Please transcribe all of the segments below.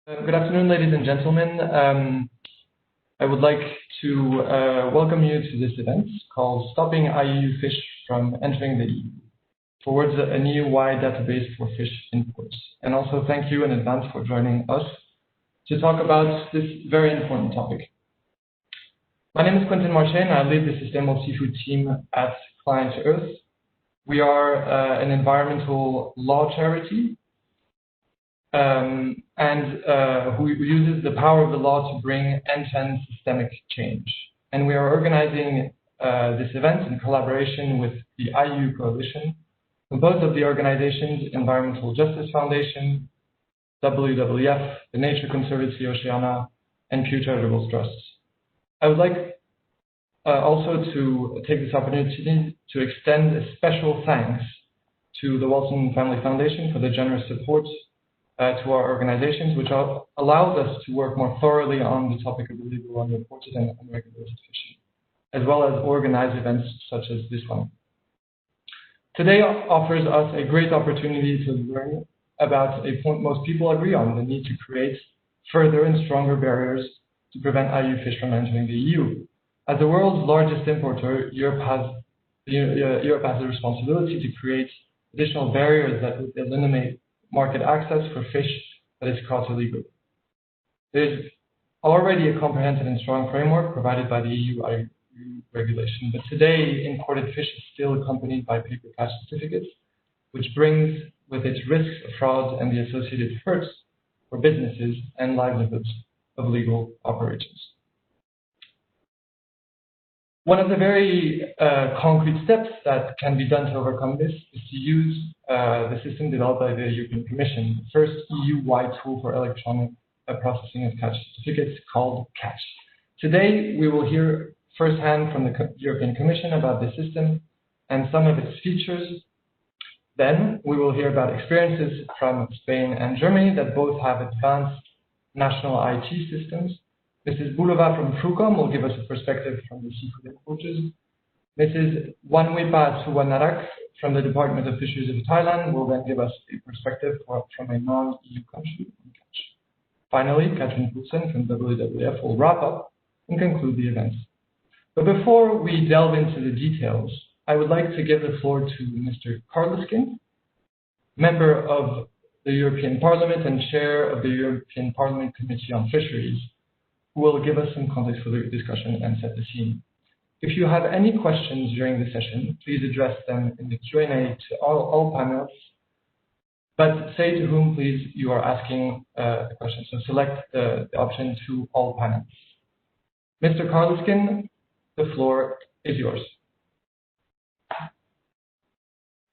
Good afternoon, ladies and gentlemen. I would like to welcome you to this event called Stopping IUU Fish from Entering the EU towards a new wide database for fish imports. And also thank you in advance for joining us to talk about this very important topic. My name is Quentin Marché and I lead the Sustainable Seafood team at ClientEarth. We are an environmental law charity who uses the power of the law to bring end-to-end systemic change. And we are organizing this event in collaboration with the IUU Coalition, composed of the organizations Environmental Justice Foundation, WWF, the Nature Conservancy Oceana, and Pew Charitable Trusts. I would like also to take this opportunity to extend a special thanks to the Wilson Family Foundation for the generous support to our organizations, which allows us to work more thoroughly on the topic of illegal, unreported, and unregulated fishing, as well as organize events such as this one. Today offers us a great opportunity to learn about a point most people agree on, the need to create further and stronger barriers to prevent IUU fish from entering the EU. As the world's largest importer, Europe has the responsibility to create additional barriers that would eliminate market access for fish that is caught illegally. There is already a comprehensive and strong framework provided by the EU IUU regulation, but today imported fish is still accompanied by paper catch certificates, which brings with it risks of fraud and the associated hurts for businesses and livelihoods of legal operations. One of the very concrete steps that can be done to overcome this is to use the system developed by the European Commission, the first EU-wide tool for electronic processing of catch certificates called CATCH. Today, we will hear firsthand from the European Commission about the system and some of its features. Then, we will hear about experiences from Spain and Germany that both have advanced national IT systems. Mrs. Bulova from FRUCOM will give us a perspective from the seafood importers. Mrs. Wanwepa Suwanarak from the Department of Fisheries of Thailand will then give us a perspective from a non-EU country on catch. Finally, Katrin Poulsen from WWF will wrap up and conclude the event. But before we delve into the details, I would like to give the floor to Mr. Karliskin, member of the European Parliament and chair of the European Parliament Committee on Fisheries, who will give us some context for the discussion and set the scene. If you have any questions during the session, please address them in the Q&A to all panels, but say to whom, please, you are asking the question. So select the option to all panels. Mr. Karliskin, the floor is yours.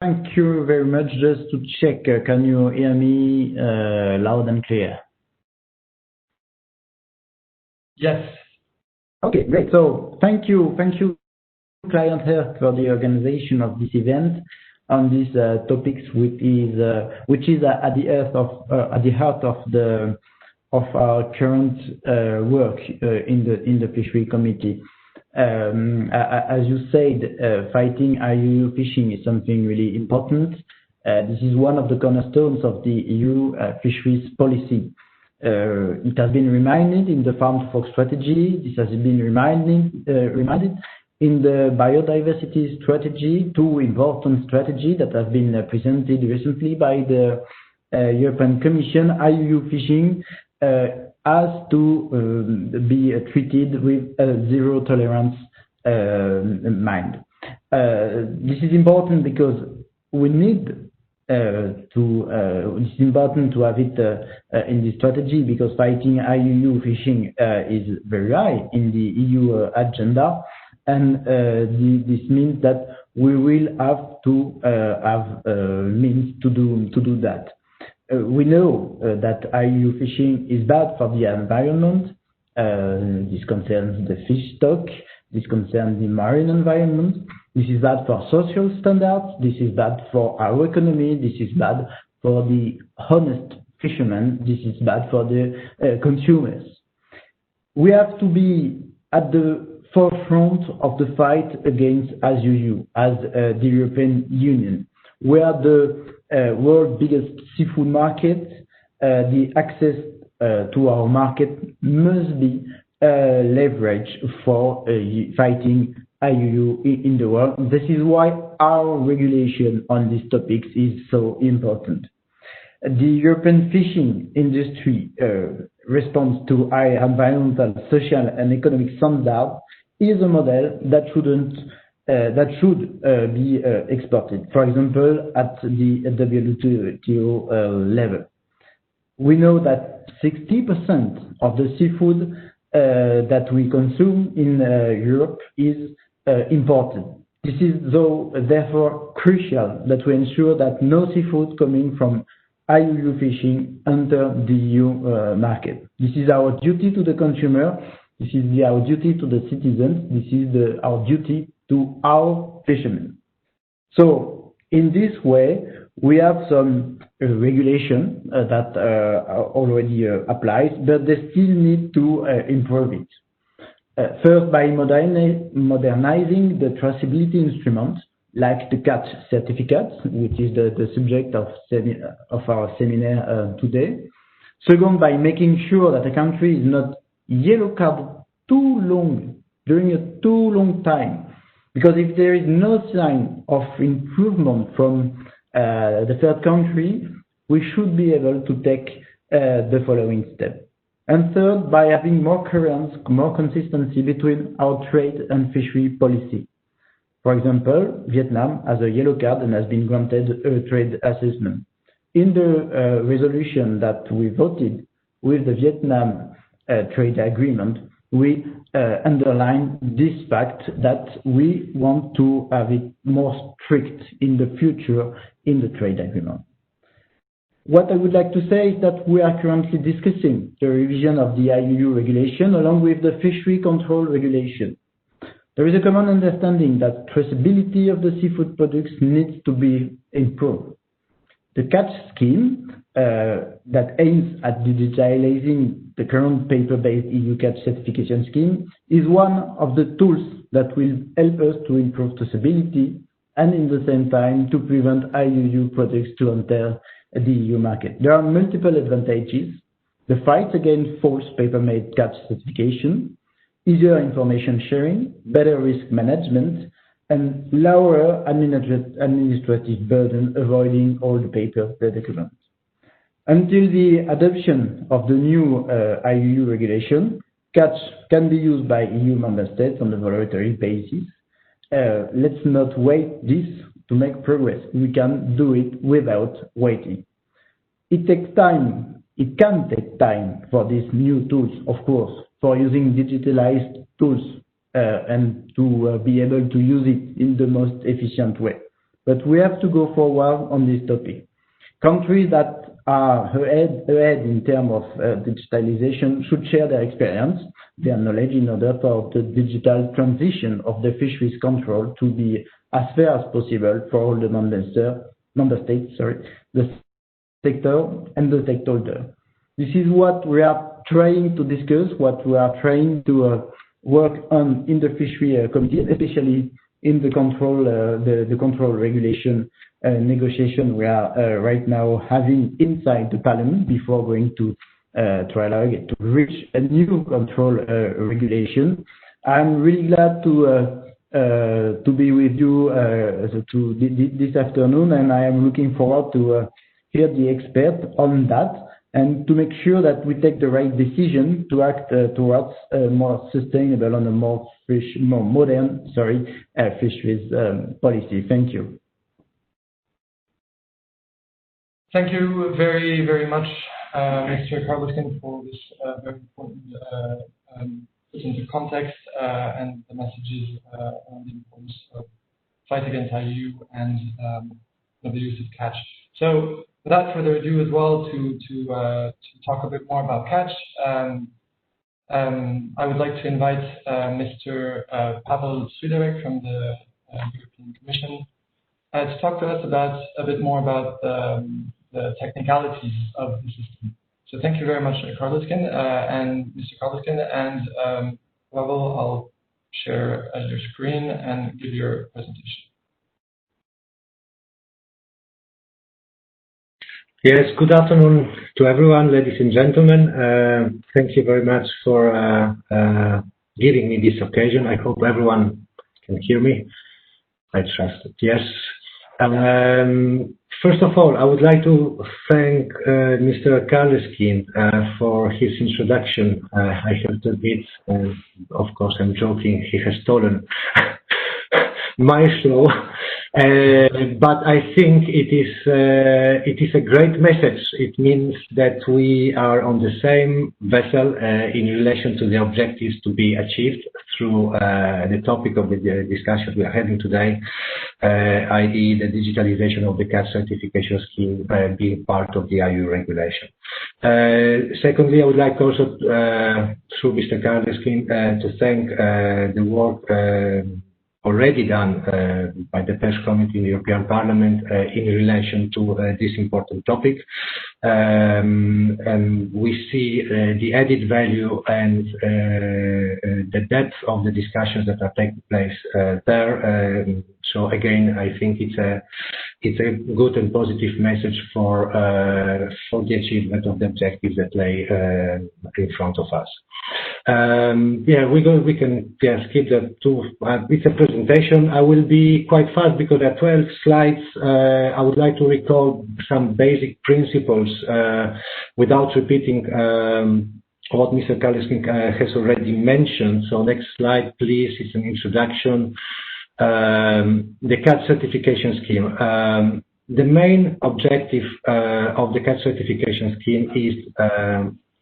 Thank you very much. Just to check, can you hear me loud and clear? Yes. Okay, great. So thank you, ClientEarth, for the organization of this event on these topics, which is at the heart of our current work in the Fishery Committee. As you said, fighting IUU fishing is something really important. This is one of the cornerstones of the EU fisheries policy. It has been reminded in the Farm to Fork strategy. This has been reminded in the biodiversity strategy, two important strategies that have been presented recently by the European Commission. IUU fishing has to be treated with a zero tolerance mind. This is important because we need it's important to have it in the strategy, because fighting IUU fishing is very high in the EU agenda, and this means that we will have to have means to do that. We know that IUU fishing is bad for the environment. This concerns the fish stock. This concerns the marine environment. This is bad for social standards. This is bad for our economy. This is bad for the honest fishermen. This is bad for the consumers. We have to be at the forefront of the fight against IUU as the European Union. We are the world's biggest seafood market. The access to our market must be leverage for fighting IUU in the world. This is why our regulation on these topics is so important. The European fishing industry response to high environmental, social, and economic standards is a model that should be exported. For example, at the WTO level, we know that 60% of the seafood that we consume in Europe is imported. This is therefore crucial that we ensure that no seafood coming from IUU fishing enter the EU market. This is our duty to the consumer. This is our duty to the citizens. This is our duty to our fishermen. So in this way, we have some regulation that already applies, but they still need to improve it. First, by modernizing the traceability instruments, like the catch certificate, which is the subject of our seminar today. Second, by making sure that a country is not yellow carded too long, during a too long time. Because if there is no sign of improvement from the third country, we should be able to take the following step. And third, by having more coherence, more consistency between our trade and fishery policy. For example, Vietnam has a yellow card and has been granted a trade assessment. In the resolution that we voted with the Vietnam trade agreement, we underline this fact that we want to have it more strict in the future in the trade agreement. What I would like to say is that we are currently discussing the revision of the IUU regulation along with the fishery control regulation. There is a common understanding that traceability of the seafood products needs to be improved. The catch scheme that aims at digitalizing the current paper-based EU catch certification scheme is one of the tools that will help us to improve traceability and in the same time to prevent IUU products to enter the EU market. There are multiple advantages: the fight against false paper-made catch certification, easier information sharing, better risk management, and lower administrative burden, avoiding all the paper documents. Until the adoption of the new IUU regulation, catch can be used by EU member states on a voluntary basis. Let's not wait this to make progress. We can do it without waiting. It takes time. It can take time for these new tools, of course, for using digitalized tools and to be able to use it in the most efficient way. But we have to go forward on this topic. Countries that are ahead in terms of digitalization should share their experience, their knowledge in order for the digital transition of the fisheries control to be as fair as possible for all the member states, the sector and the stakeholder. This is what we are trying to discuss, what we are trying to work on in the fishery committee, especially in the control regulation negotiation we are right now having inside the parliament before going to trialogue to reach a new control regulation. I'm really glad to be with you this afternoon, and I am looking forward to hear the expert on that and to make sure that we take the right decision to act towards a more sustainable and a more modern fisheries policy. Thank you. Thank you very, very much, Mr. Carloskin, for this very important put into context and the messages on the importance of fight against IUU and the use of catch. So, without further ado, as well, to talk a bit more about catch, I would like to invite Mr. Pavel Sudevec from the European Commission to talk to us about a bit more about the technicalities of the system. So thank you very much, Carloskin and Mr. Carloskin, and Pavel, I'll share your screen and give your presentation. Yes, good afternoon to everyone, ladies and gentlemen. Thank you very much for giving me this occasion. I hope everyone can hear me. I trust it. Yes. First of all, I would like to thank Mr. Karleskind for his introduction. I have to admit, of course I'm joking, he has stolen my show, but I think it is a great message. It means that we are on the same vessel in relation to the objectives to be achieved through the topic of the discussion we are having today, i.e. the digitalization of the CAT certification scheme being part of the EU regulation. Secondly, I would like also, through Mr. Karleskind, to thank the work already done by the PES Committee in the European Parliament in relation to this important topic. And we see the added value and the depth of the discussions that are taking place there. So again, I think it's a good and positive message for the achievement of the objectives that lay in front of us. We can skip that too. It's a presentation. I will be quite fast because there are 12 slides. I would like to recall some basic principles without repeating what Mr. Karleskind has already mentioned. So next slide, please. It's an introduction. The CAT certification scheme. The main objective of the CAT certification scheme is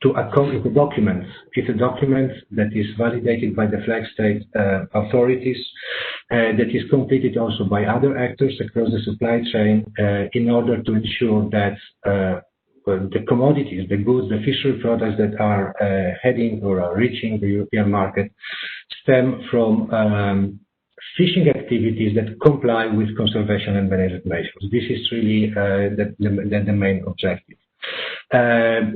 to accomplish the documents. It's a document that is validated by the flag state authorities, that is completed also by other actors across the supply chain in order to ensure that the commodities, the goods, the fishery products that are heading or are reaching the European market stem from fishing activities that comply with conservation and management measures. This is really the main objective.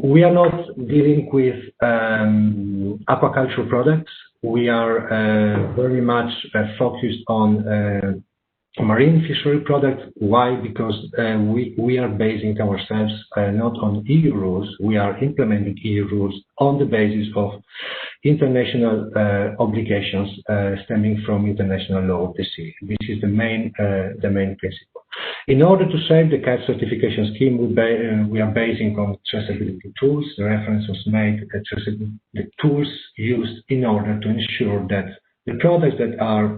We are not dealing with aquaculture products. We are very much focused on marine fishery products. Why? Because we are basing ourselves not on EU rules. We are implementing EU rules on the basis of international obligations stemming from international law of the sea. This is the main principle. In order to save the CAT certification scheme, we are basing on traceability tools. The reference was made at the tools used in order to ensure that the products that are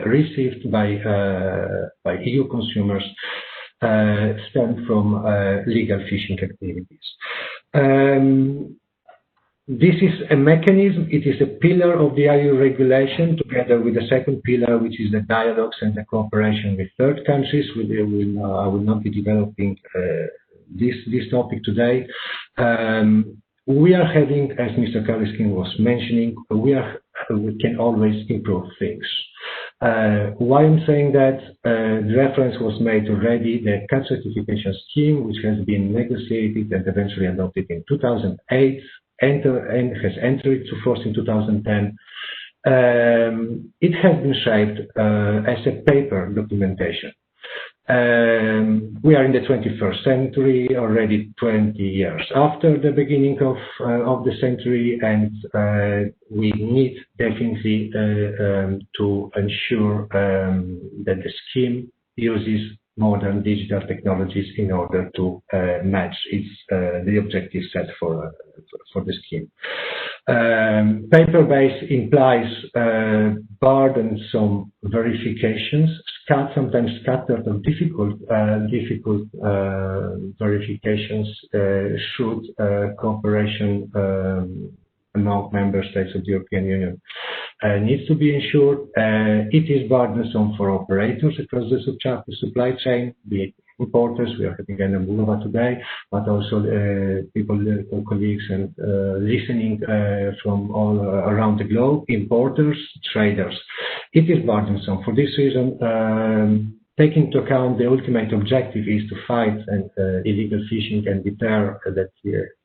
received by EU consumers stem from legal fishing activities. This is a mechanism, it is a pillar of the EU regulation together with the second pillar, which is the dialogues and the cooperation with third countries. I will not be developing this topic today. We are having, as Mr. Karleskind was mentioning, we can always improve things. Why I'm saying that? The reference was made already, the CAT certification scheme, which has been negotiated and eventually adopted in 2008, and has entered into force in 2010. It has been shaped as a paper documentation. We are in the 21st century, already 20 years after the beginning of the century, and we need definitely to ensure that the scheme uses modern digital technologies in order to match the objectives set for the scheme. Paper-based implies burdensome verifications, sometimes scattered or difficult verifications should cooperation among member states of the European Union needs to be ensured. It is burdensome for operators across the supply chain, be it importers, we are having a Bulova today, but also colleagues and listening from all around the globe, importers, traders. It is burdensome. For this reason, taking into account the ultimate objective is to fight illegal fishing and deter that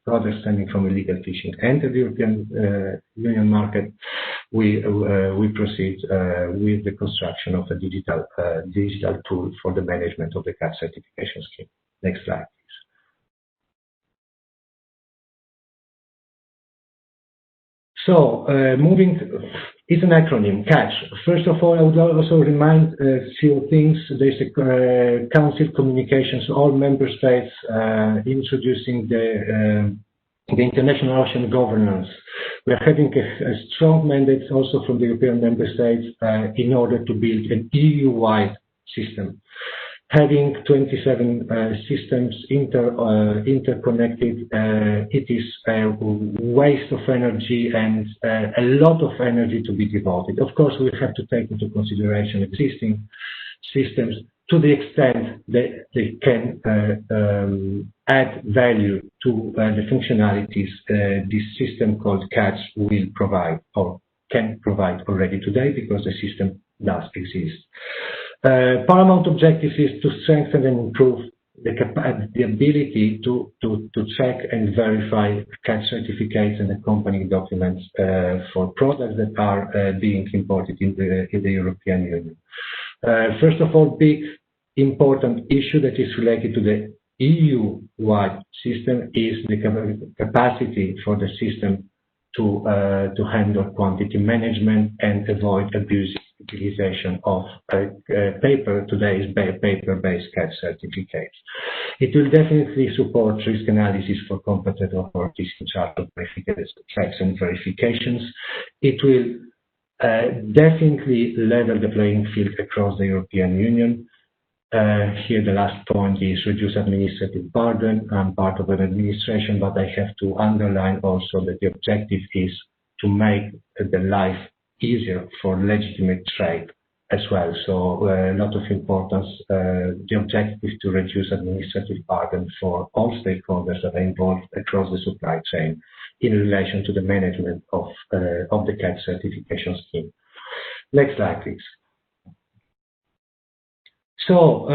products stemming from illegal fishing enter the European Union market. We proceed with the construction of a digital tool for the management of the CAT certification scheme. Next slide, please. So, moving to, it's an acronym, CATCH. First of all, I would also remind a few things. There's a Council communications, all member states introducing the international ocean governance. We are having a strong mandate also from the European member states in order to build an EU-wide system. Having 27 systems interconnected, it is a waste of energy and a lot of energy to be devoted. Of course, we have to take into consideration existing systems to the extent that they can add value to the functionalities this system called CATCH will provide or can provide already today, because the system does exist. Paramount objective is to strengthen and improve the ability to check and verify CATCH certificates and accompanying documents for products that are being imported in the European Union. First of all, big important issue that is related to the EU-wide system is the capacity for the system to handle quantity management and avoid abusive utilization of paper. Today's paper-based CATCH certificates. It will definitely support risk analysis for competent authorities in charge of checks and verifications. It will definitely level the playing field across the European Union. Here the last point is reduce administrative burden. I'm part of an administration, but I have to underline also that the objective is to make the life easier for legitimate trade as well. So a lot of importance. The objective is to reduce administrative burden for all stakeholders that are involved across the supply chain in relation to the management of the CATCH certification scheme. Next slide, please. So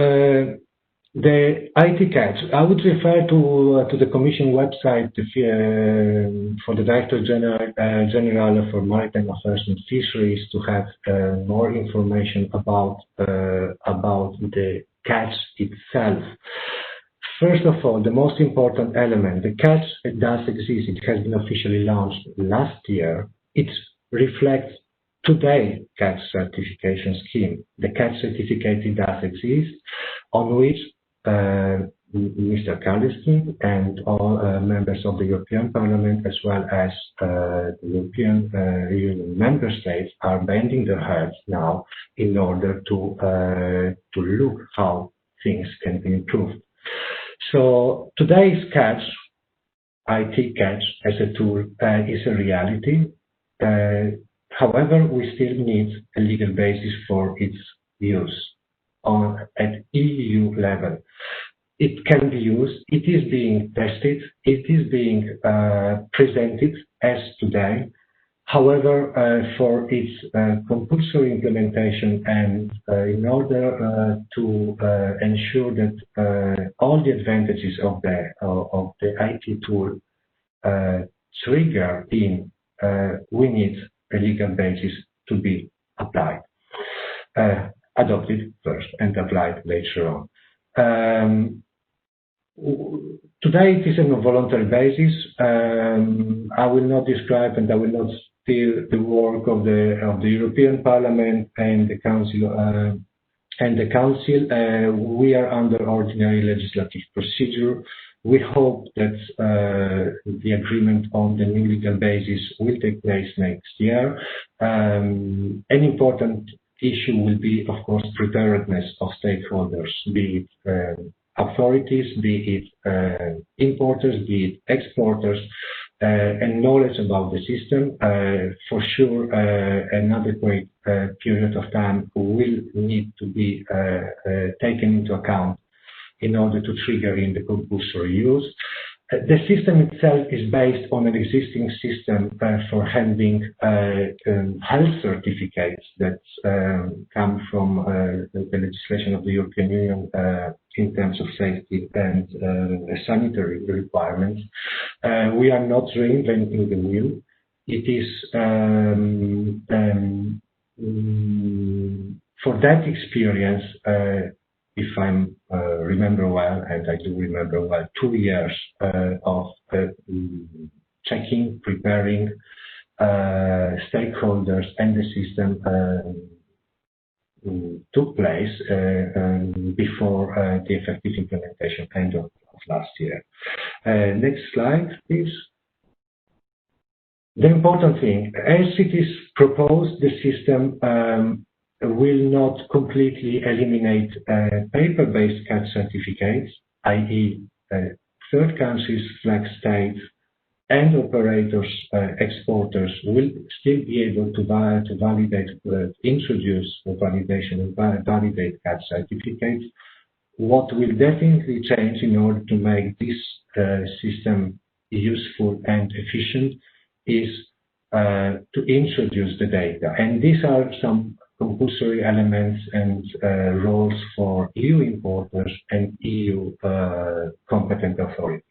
the IT CATCH, I would refer to the Commission website for the Director General for Maritime Affairs and Fisheries to have more information about the CATCH itself. First of all, the most important element, the CATCH, it does exist. It has been officially launched last year. It reflects today's CATCH certification scheme. The CATCH certificate does exist, on which Mr. Kalliskin and all members of the European Parliament, as well as the European Union member states, are bending their heads now in order to look how things can be improved. So today's CATCH, IT CATCH as a tool, is a reality. However, we still need a legal basis for its use at EU level. It can be used, it is being tested, it is being presented as today. However, for its compulsory implementation and in order to ensure that all the advantages of the IT tool trigger in, we need a legal basis to be applied, adopted first and applied later on. Today it is on a voluntary basis. I will not describe and I will not steal the work of the European Parliament and the Council. We are under ordinary legislative procedure. We hope that the agreement on the new legal basis will take place next year. An important issue will be, of course, preparedness of stakeholders, be it authorities, be it importers, be it exporters, and knowledge about the system. For sure, an adequate period of time will need to be taken into account in order to trigger in the compulsory use. The system itself is based on an existing system for handling health certificates that come from the legislation of the European Union in terms of safety and sanitary requirements. We are not reinventing the wheel. It is for that experience, if I'm remember well, and I do remember well, 2 years of checking, preparing stakeholders and the system took place before the effective implementation end of last year. Next slide, please. The important thing, as it is proposed, the system will not completely eliminate paper-based CAD certificates, i.e. third countries, flag states, and operators, exporters will still be able to validate, introduce the validation and validate CAD certificates. What will definitely change in order to make this system useful and efficient is to introduce the data. And these are some compulsory elements and roles for EU importers and EU competent authorities.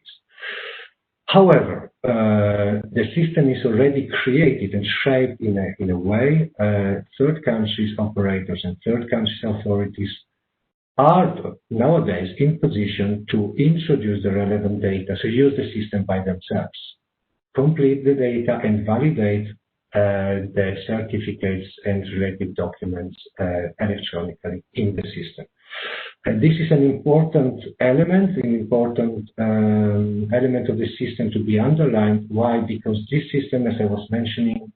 However, the system is already created and shaped in a way third countries operators and third countries authorities are nowadays in position to introduce the relevant data, so use the system by themselves, complete the data and validate the certificates and related documents electronically in the system. This is an important element, element of the system to be underlined. Why? Because this system, as I was mentioning,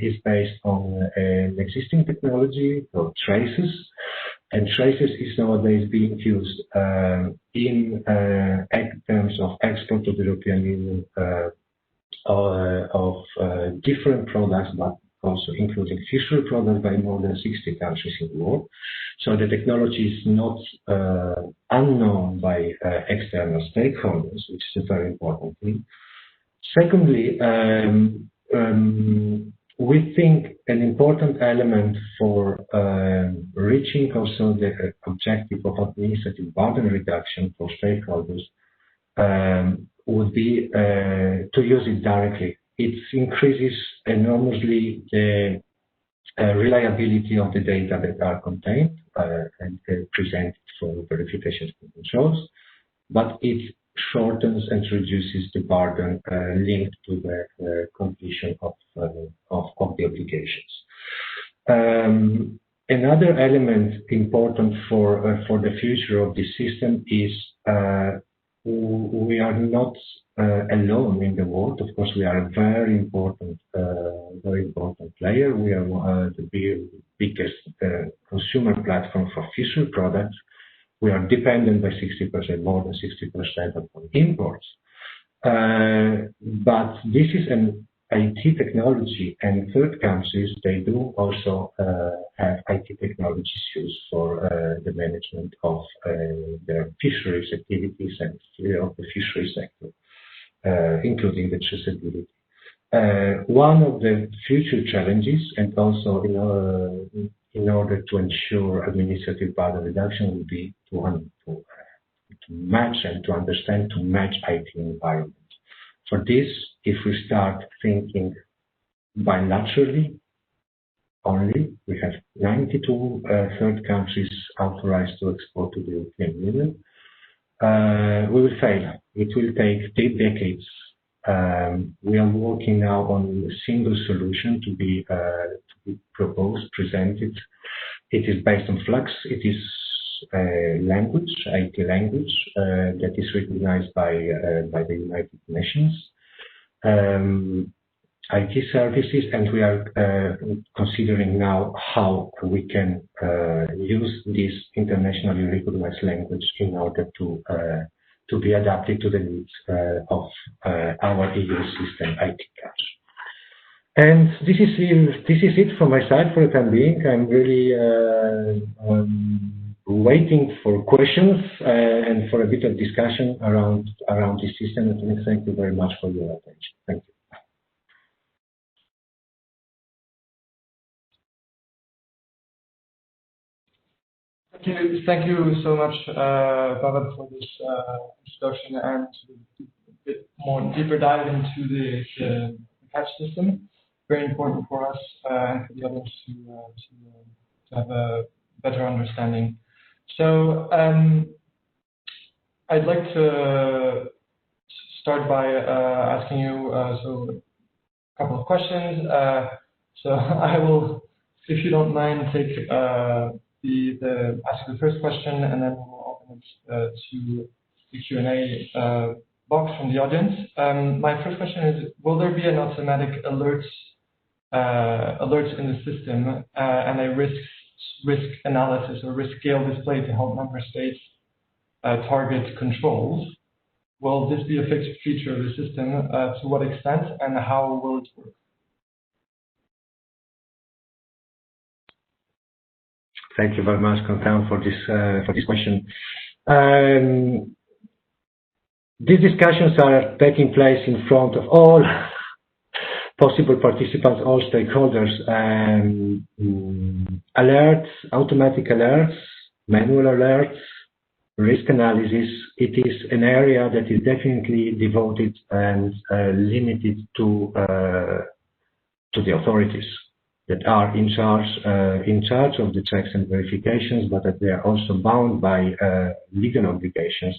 is based on an existing technology called traces, and traces is nowadays being used in terms of export to the European Union of different products, but also including fishery products by more than 60 countries in the world. So the technology is not unknown by external stakeholders, which is a very important thing. Secondly, we think an important element for reaching also the objective of administrative burden reduction for stakeholders would be to use it directly. It increases enormously the reliability of the data that are contained and presented for verification and controls, but it shortens and reduces the burden linked to the completion of the obligations. Another element important for the future of the system is we are not alone in the world. Of course, we are a very important player. We are the biggest consumer platform for fishery products. We are dependent by 60%, more than 60% upon imports. But this is an IT technology, and third countries, they do also have IT technologies used for the management of their fisheries activities and of the fishery sector, including the traceability. One of the future challenges, and also in order to ensure administrative burden reduction, will be to match and to understand, to match IT environments. For this, if we start thinking bilaterally only, we have 92 third countries authorized to export to the European Union. We will fail. It will take 3 decades. We are working now on a single solution to be proposed, presented. It is based on Flux. It is language, IT language, that is recognized by the United Nations. IT services, and we are considering now how we can use this internationally recognized language in order to be adapted to the needs of our EU system IT catch. And this is it from my side for the time being. I'm really waiting for questions and for a bit of discussion around this system. And thank you very much for your attention. Thank you. Thank you so much, Pavel, for this introduction and a bit more deeper dive into the catch system. Very important for us and for the others to have a better understanding. So I'd like to start by asking you a couple of questions. So I will, if you don't mind, take ask the first question, and then we'll open it to the Q&A box from the audience. My first question is: will there be an automatic alerts in the system and a risk analysis or risk scale display to help member states target controls? Will this be a fixed feature of the system? To what extent, and how will it work? Thank you very much, Quentin, for this question. These discussions are taking place in front of all possible participants, all stakeholders. Alerts, automatic alerts, manual alerts, risk analysis. It is an area that is definitely devoted and limited to the authorities that are in charge of the checks and verifications, but that they are also bound by legal obligations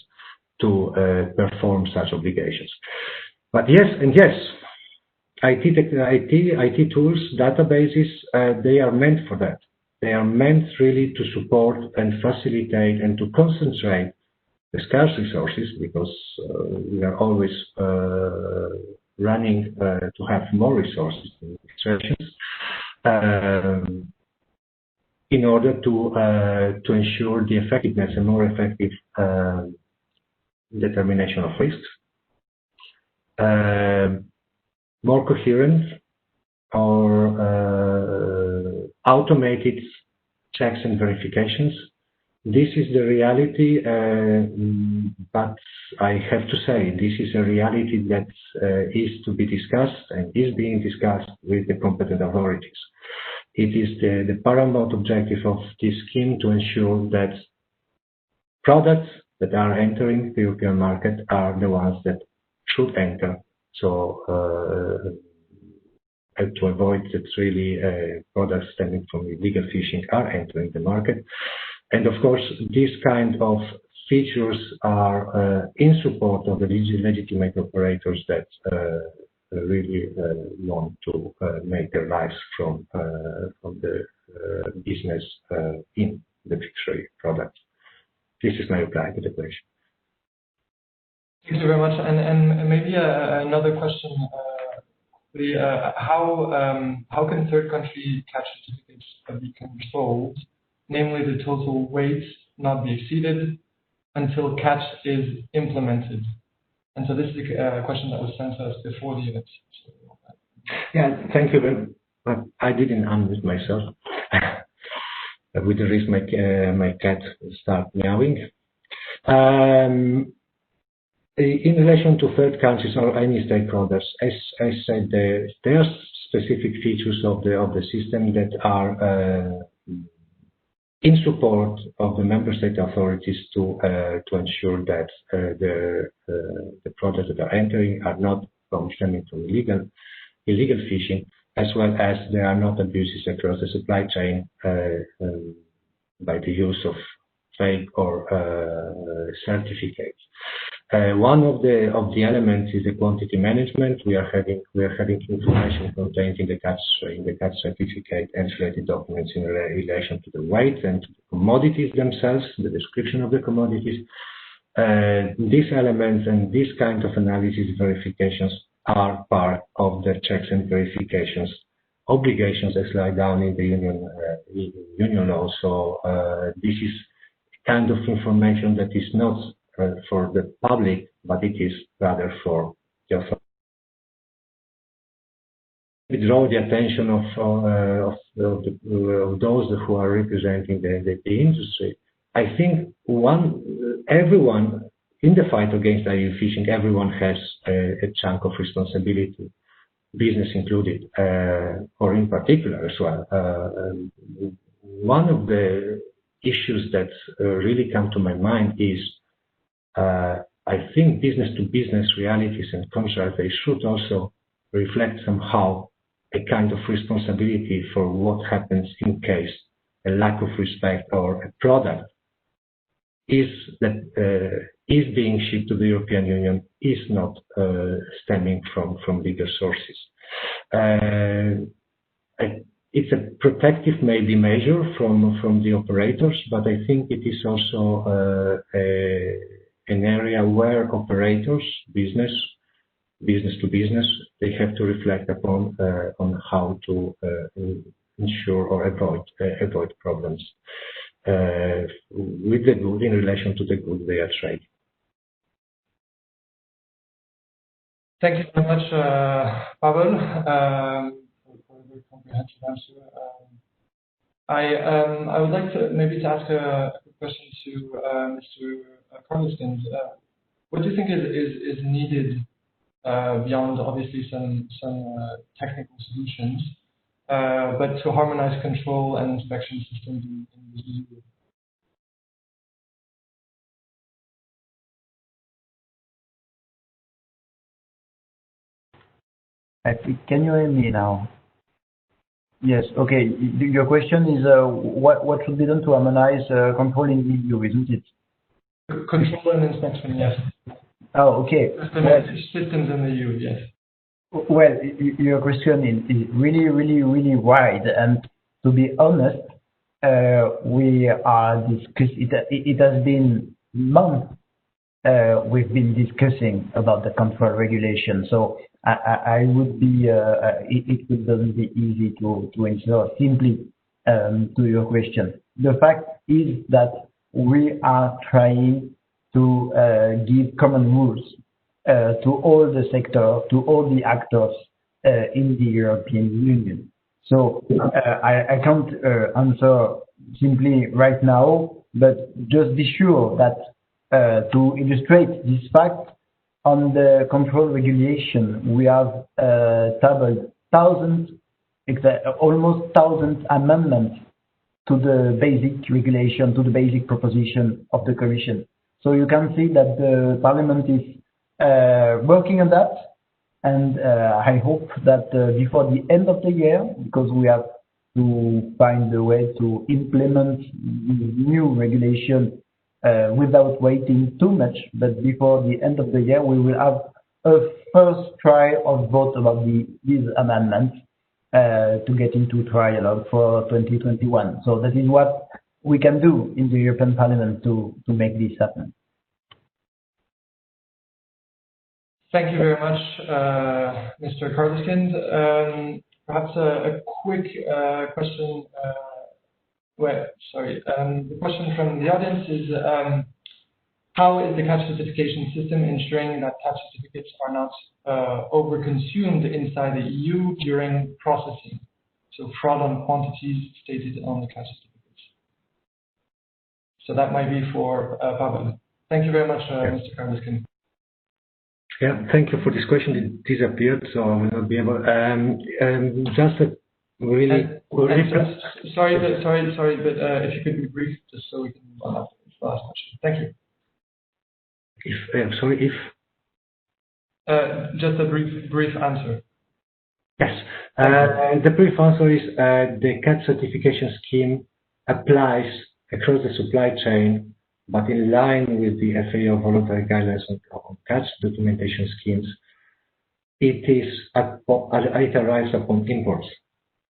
to perform such obligations. But yes, IT tools, databases, they are meant for that. They are meant really to support and facilitate and to concentrate the scarce resources, because we are always running to have more resources in administrations, in order to ensure the effectiveness and more effective determination of risks, more coherent or automated checks and verifications. This is the reality, but I have to say, this is a reality that is to be discussed and is being discussed with the competent authorities. It is the paramount objective of this scheme to ensure that products that are entering the European market are the ones that should enter. So to avoid that really products stemming from illegal fishing are entering the market. And of course, these kind of features are in support of the legitimate operators that really want to make their lives from the business in the fishery product. This is my reply to the question. Thank you very much. And maybe another question. How can third country catch certificates be controlled, namely the total weight not be exceeded until catch is implemented? And so this is a question that was sent to us before the event. Yeah, thank you. I didn't unmute myself. With the risk my cat start meowing. In relation to third countries or any stakeholders, as I said, there are specific features of the system that are in support of the member state authorities to ensure that the products that are entering are not stemming from illegal fishing, as well as there are not abuses across the supply chain by the use of fake or certificates. One of the elements is the quantity management. We are having information contained in the catch certificate and related documents in relation to the weight and to the commodities themselves, the description of the commodities. These elements and this kind of analysis verifications are part of the checks and verifications obligations as laid down in the union law. So this is kind of information that is not for the public, but it is rather for the authority. We draw the attention of those who are representing the industry. I think everyone in the fight against IUU fishing, everyone has a chunk of responsibility, business included, or in particular as well. One of the issues that really come to my mind is I think business-to-business realities and contracts, they should also reflect somehow a kind of responsibility for what happens in case a lack of respect or a product is is being shipped to the European Union is not stemming from bigger sources. It's a protective maybe measure from the operators, but I think it is also an area where operators, business to business, they have to reflect upon on how to ensure or avoid problems with the good in relation to the good they are trading. Thank you very much, Pavel, for a very comprehensive answer. I would like to maybe ask a question to Mr. Carleskin. What do you think is needed beyond obviously some technical solutions, but to harmonize control and inspection systems in the EU? Can you hear me now? Yes. Okay. Your question is what should be done to harmonize control in the EU, isn't it? Control and inspection, yes. Oh, okay. Systems in the EU, yes. Well, your question is really, really, really wide, and to be honest, we are discussing. It has been months we've been discussing about the control regulation. So I would be. It doesn't be easy to answer simply to your question. The fact is that we are trying to give common rules to all the sector, to all the actors in the European Union. So I can't answer simply right now, but just be sure that to illustrate this fact, on the control regulation, we have tabled almost 1,000 amendments to the basic regulation, to the basic proposition of the Commission. So you can see that the Parliament is working on that, and I hope that before the end of the year, because we have to find a way to implement the new regulation without waiting too much, but before the end of the year, we will have a first try of vote about these amendments to get into trialogue for 2021. So that is what we can do in the European Parliament to make this happen. Thank you very much, Mr. Carleskin. Perhaps a quick question. The question from the audience is, how is the catch certification system ensuring that catch certificates are not overconsumed inside the EU during processing? So fraud on quantities stated on the catch certificates. So that might be for Pavel. Thank you very much, Mr. Carleskin. Yeah, thank you for this question. It disappeared, so I will not be able. Just a really. Sorry, but if you could be brief, just so we can move on after this last question. Thank you. Just a brief answer. Yes. The brief answer is the catch certification scheme applies across the supply chain, but in line with the FAO voluntary guidelines on catch documentation schemes, it arrives upon imports.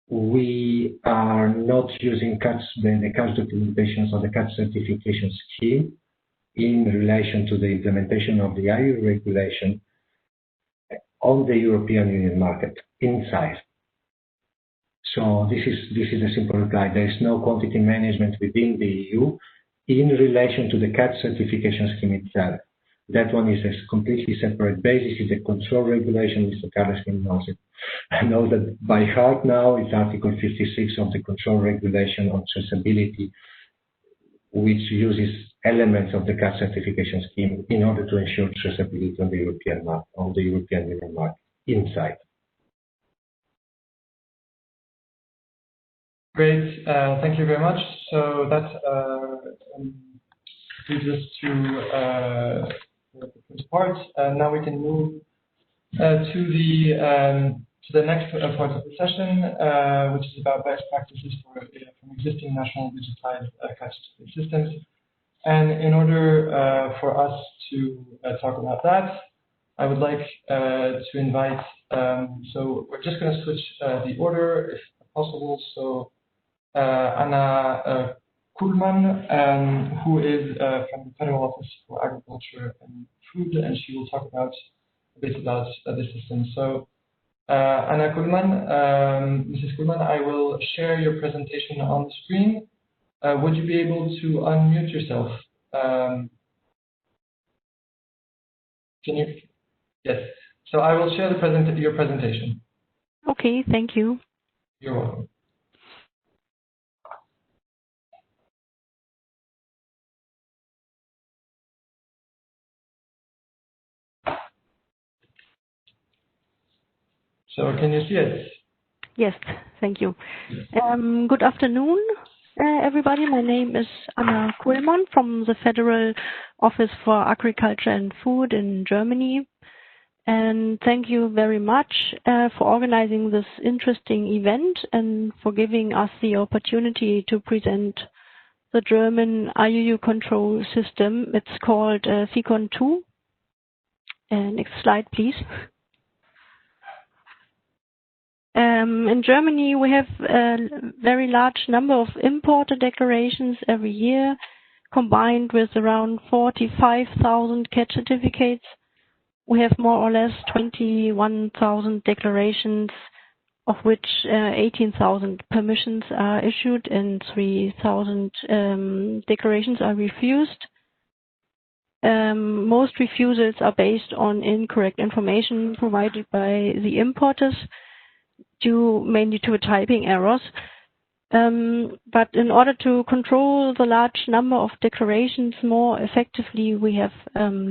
We are not using the catch documentations or the catch certification scheme in relation to the implementation of the EU regulation on the European Union market inside. So this is a simple reply. There is no quantity management within the EU in relation to the catch certification scheme itself. That one is a completely separate basis. It's a control regulation. Mr. Carleskin knows it. I know that by heart now. It's Article 56 of the control regulation on traceability, which uses elements of the catch certification scheme in order to ensure traceability on the European market, on the European Union market inside. Great, thank you very much. So that leads us to the first part. Now we can move to the next part of the session, which is about best practices from existing national digitized catch systems. And in order for us to talk about that, I would like to invite, so we're just going to switch the order if possible. So Anna Kuhlmann, who is from the Federal Office for Agriculture and Food, and she will talk about a bit about the system. So Anna Kuhlmann, Mrs. Kuhlmann, I will share your presentation on the screen. Would you be able to unmute yourself? Can you? Yes. So I will share your presentation. Okay, thank you. You're welcome. So can you see it? Yes, thank you. Good afternoon, everybody. My name is Anna Kuhlmann from the Federal Office for Agriculture and Food in Germany. And thank you very much for organizing this interesting event and for giving us the opportunity to present the German IUU control system. It's called FICON 2. Next slide, please. In Germany, we have a very large number of importer declarations every year, combined with around 45,000 catch certificates. We have more or less 21,000 declarations, of which 18,000 permissions are issued and 3,000 declarations are refused. Most refusals are based on incorrect information provided by the importers, due mainly to typing errors. But in order to control the large number of declarations more effectively, we have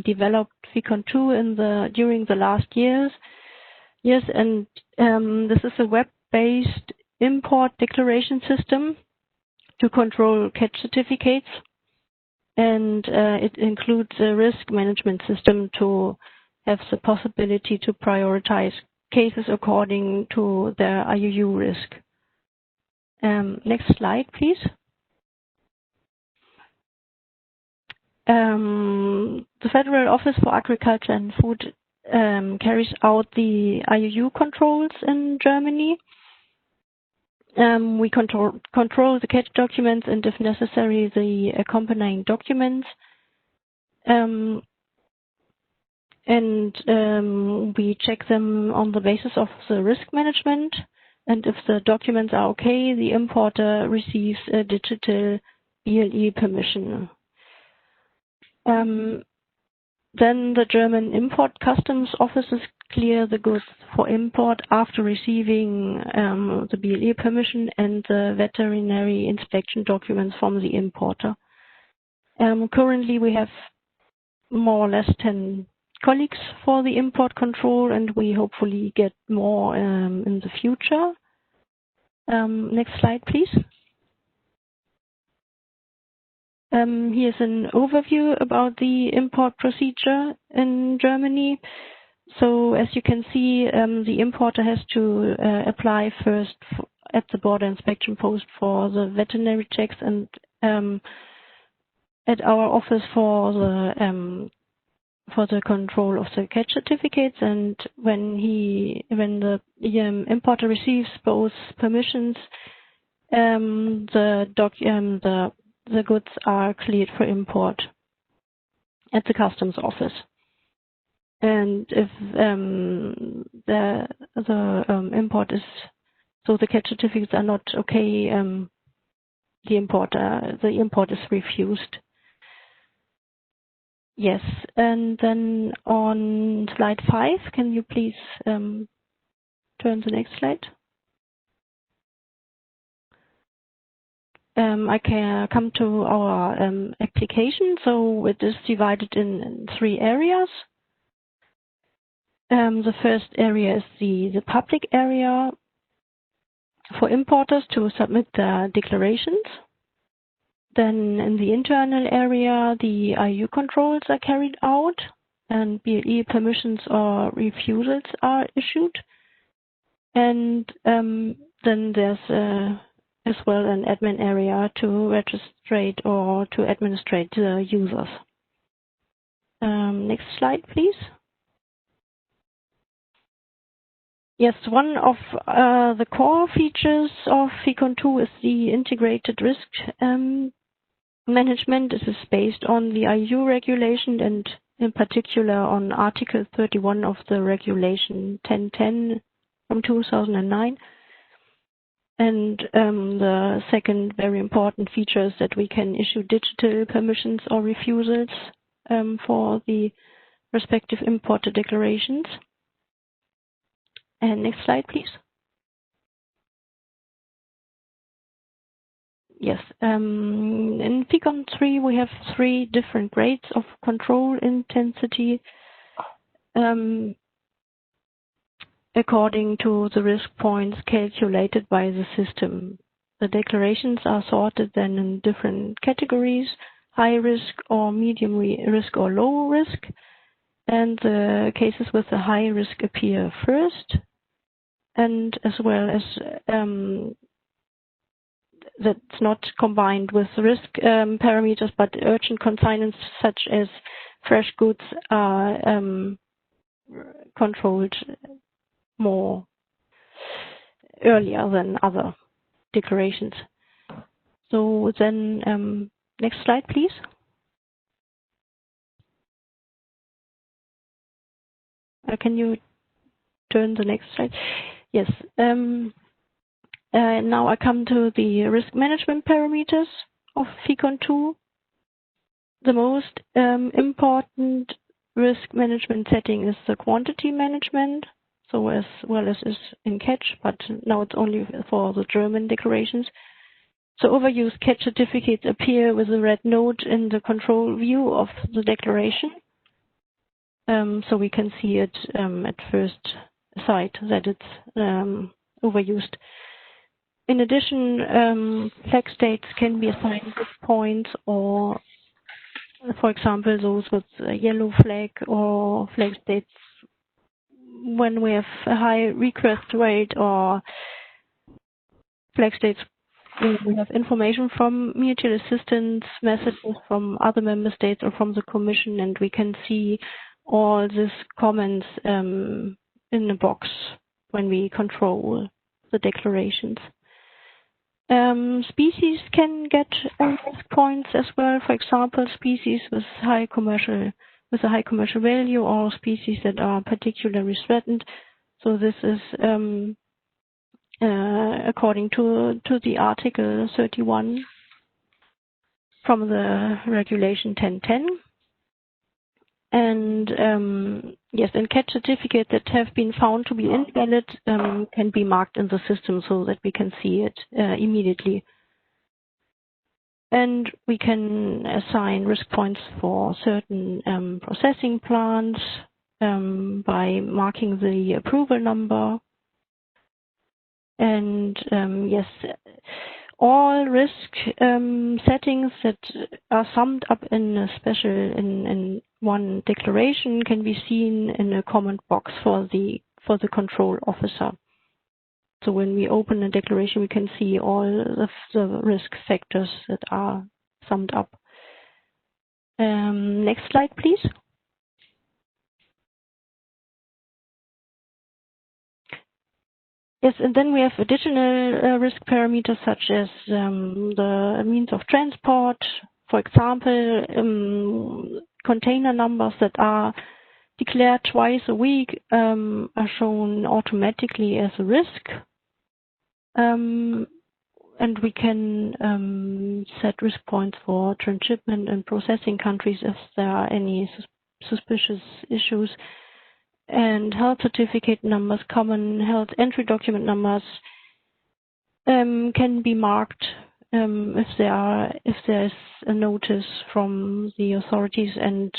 developed FICON 2 during the last years. And this is a web-based import declaration system to control catch certificates. And it includes a risk management system to have the possibility to prioritize cases according to their IUU risk. Next slide, please. The Federal Office for Agriculture and Food carries out the IUU controls in Germany. We control the catch documents and, if necessary, the accompanying documents. We check them on the basis of the risk management. And if the documents are okay, the importer receives a digital BLE permission. Then the German import customs offices clear the goods for import after receiving the BLE permission and the veterinary inspection documents from the importer. Currently, we have more or less 10 colleagues for the import control, and we hopefully get more in the future. Next slide, please. Here's an overview about the import procedure in Germany. So as you can see, the importer has to apply first at the border inspection post for the veterinary checks and at our office for the control of the catch certificates. And when the importer receives both permissions, the goods are cleared for import at the customs office. And if the import is, so the catch certificates are not okay, the import is refused. Yes, and then on slide 5, can you please turn to the next slide? I can come to our application. So it is divided in 3 areas. The first area is the public area for importers to submit their declarations. Then in the internal area, the IUU controls are carried out and BLE permissions or refusals are issued. And then there's as well an admin area to registrate or to administrate the users. Next slide, please. Yes, one of the core features of Ficon 2 is the integrated risk management. This is based on the IU regulation and in particular on Article 31 of the regulation 1010 from 2009. And the second very important feature is that we can issue digital permissions or refusals for the respective importer declarations. And next slide, please. Yes, in Ficon 3 we have 3 different grades of control intensity according to the risk points calculated by the system. The declarations are sorted then in different categories: high risk or medium risk or low risk, and the cases with the high risk appear first, and as well as that's not combined with risk parameters, but urgent consignments such as fresh goods are controlled more earlier than other declarations. So then, next slide, please. Can you turn the next slide? Yes. Now I come to the risk management parameters of Ficon 2. The most important risk management setting is the quantity management, so as well as is in catch, but now it's only for the German declarations. So overused catch certificates appear with a red node in the control view of the declaration. So we can see it at first sight that it's overused. In addition, flag states can be assigned with points, or, for example, those with a yellow flag, or flag states when we have a high request rate, or flag states when we have information from mutual assistance, messages from other member states or from the Commission, and we can see all these comments in a box when we control the declarations. Species can get risk points as well. For example, species with a high commercial value, or species that are particularly threatened. So this is according to the Article 31 from the Regulation 1010. And yes, and catch certificates that have been found to be invalid can be marked in the system so that we can see it immediately. And we can assign risk points for certain processing plants by marking the approval number. And yes, all risk settings that are summed up in a special in one declaration can be seen in a comment box for the control officer. So when we open a declaration, we can see all of the risk factors that are summed up. Next slide, please. Yes, and then we have additional risk parameters such as the means of transport. For example, container numbers that are declared twice a week are shown automatically as a risk. And we can set risk points for transshipment and processing countries if there are any suspicious issues. And health certificate numbers, common health entry document numbers can be marked if there is a notice from the authorities. And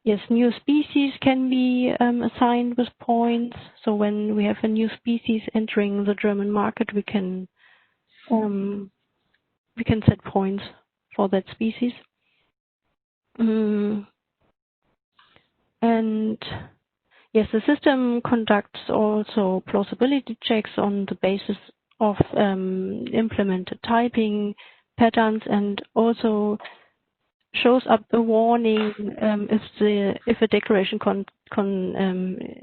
yes, new species can be assigned with points. So when we have a new species entering the German market, we can set points for that species. And yes, the system conducts also plausibility checks on the basis of implemented typing patterns, and also shows up a warning if a declaration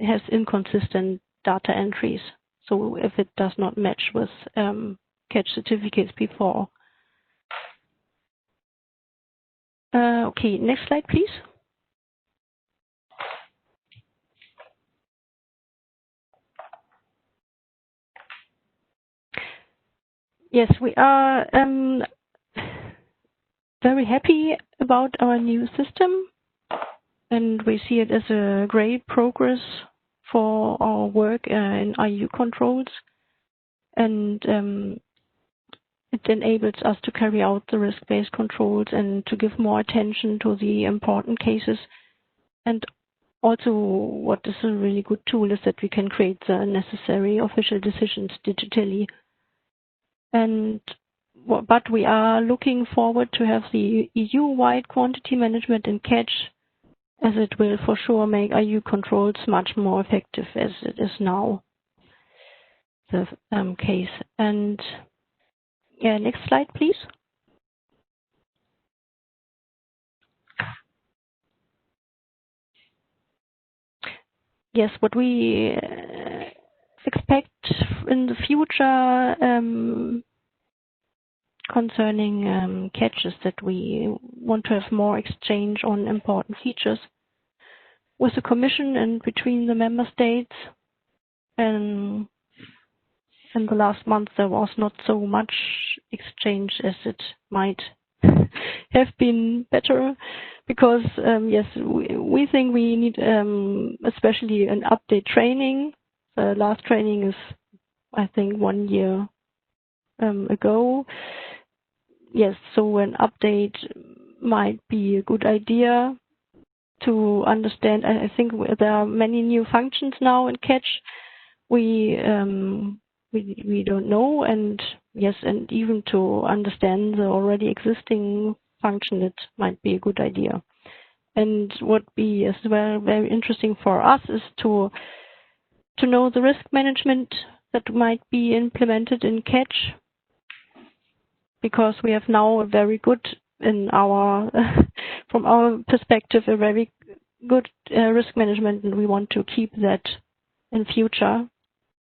has inconsistent data entries. So if it does not match with catch certificates before. Okay, next slide, please. Yes, we are very happy about our new system, and we see it as a great progress for our work in IU controls, and it enables us to carry out the risk-based controls and to give more attention to the important cases. And also, what is a really good tool is that we can create the necessary official decisions digitally. But we are looking forward to have the EU-wide quantity management in catch, as it will for sure make IU controls much more effective as it is now the case. And yeah, next slide, please. Yes, what we expect in the future concerning catch is that we want to have more exchange on important features with the Commission and between the member states. And in the last month, there was not so much exchange as it might have been better, because yes, we think we need especially an update training. The last training is, I think, 1 year ago. Yes, so an update might be a good idea to understand. I think there are many new functions now in catch we don't know, and yes, and even to understand the already existing function, it might be a good idea. And what be as well very interesting for us is to know the risk management that might be implemented in catch, because we have now a very good, in our from our perspective, a very good risk management, and we want to keep that in future.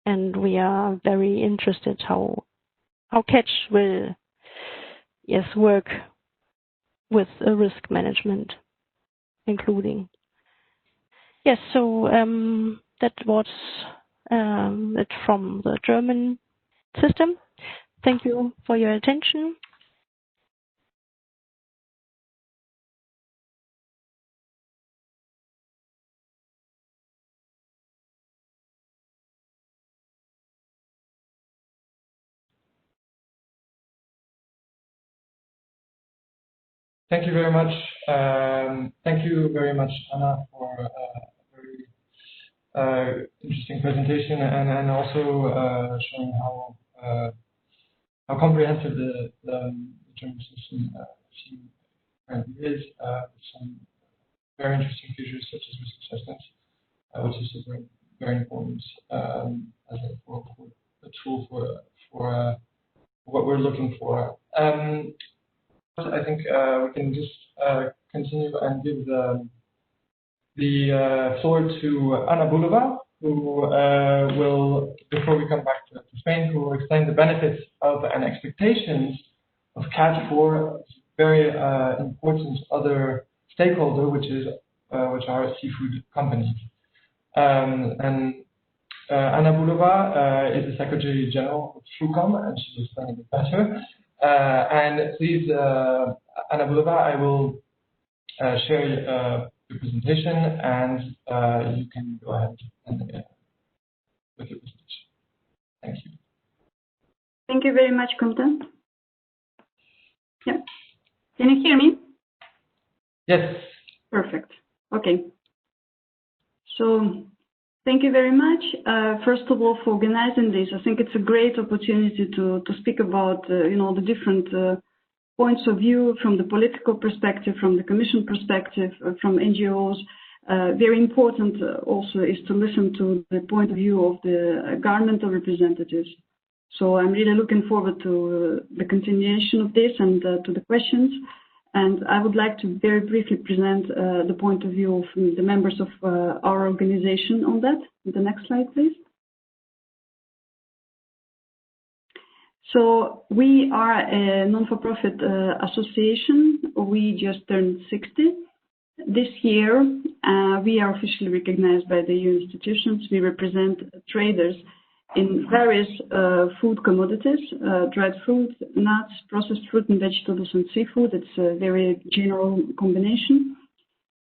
And we are very interested how catch will work with risk management, including. Yes, so that was it from the German system. Thank you for your attention. Thank you very much. Thank you very much, Anna, for a very interesting presentation, and also showing how comprehensive the German system currently is, with some very interesting features such as risk assessments, which is very important as a tool for what we're looking for. I think we can just continue and give the floor to Ana Bulova, who will, before we come back to Spain, who will explain the benefits of and expectations of catch for very important other stakeholder, which are seafood companies. And Ana Bulova is the Secretary General of FUCOM, and she will explain it better. And please, Ana Bulova, I will share your presentation, and you can go ahead and, with your presentation. Thank you. Thank you very much, Content. Yeah. Can you hear me? Yes. Perfect. Okay. So thank you very much, first of all, for organizing this. I think it's a great opportunity to speak about, the different points of view from the political perspective, from the Commission perspective, from NGOs. Very important also is to listen to the point of view of the governmental representatives. So I'm really looking forward to the continuation of this and to the questions. And I would like to very briefly present the point of view of the members of our organization on that. The next slide, please. So we are a non-for-profit association. We just turned 60. This year, we are officially recognized by the EU institutions. We represent traders in various food commodities, dried fruit, nuts, processed fruit and vegetables, and seafood. It's a very general combination.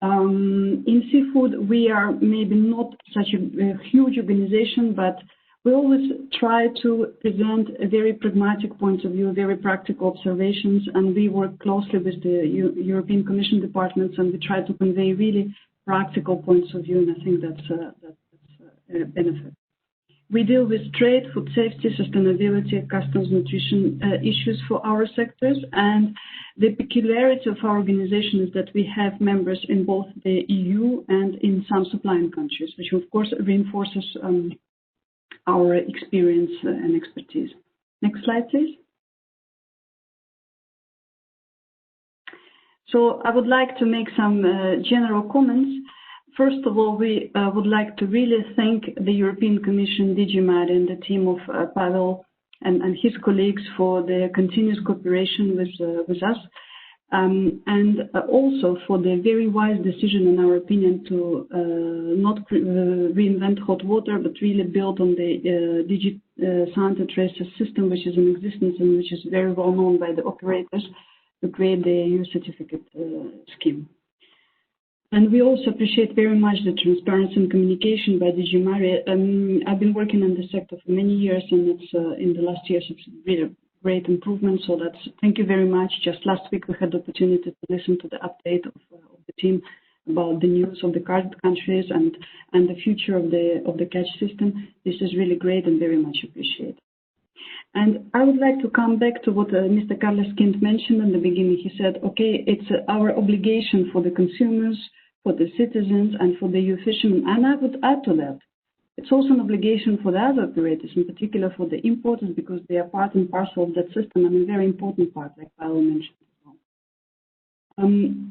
In seafood, we are maybe not such a huge organization, but we always try to present a very pragmatic point of view, very practical observations, and we work closely with the European Commission departments, and we try to convey really practical points of view, and I think that's a benefit. We deal with trade, food safety, sustainability, customs, nutrition issues for our sectors, and the peculiarity of our organization is that we have members in both the EU and in some supplying countries, which of course reinforces our experience and expertise. Next slide, please. So I would like to make some general comments. First of all, we would like to really thank the European Commission, DG Mare, and the team of Pavel and his colleagues for their continuous cooperation with us, and also for the very wise decision, in our opinion, to not reinvent hot water, but really build on the DG Santa Tracer system, which is in existence and which is very well known by the operators, to create the EU certificate scheme. And we also appreciate very much the transparency and communication by DG Mare. I've been working in this sector for many years, and it's in the last years it's really great improvement. So that's thank you very much. Just last week we had the opportunity to listen to the update of the team about the news of the current countries and the future of the catch system. This is really great and very much appreciated. And I would like to come back to what Mr. Carlos Kint mentioned in the beginning. He said, okay, it's our obligation for the consumers, for the citizens, and for the EU fishermen. And I would add to that, it's also an obligation for the other operators, in particular for the importers, because they are part and parcel of that system and a very important part, like Paolo mentioned as well.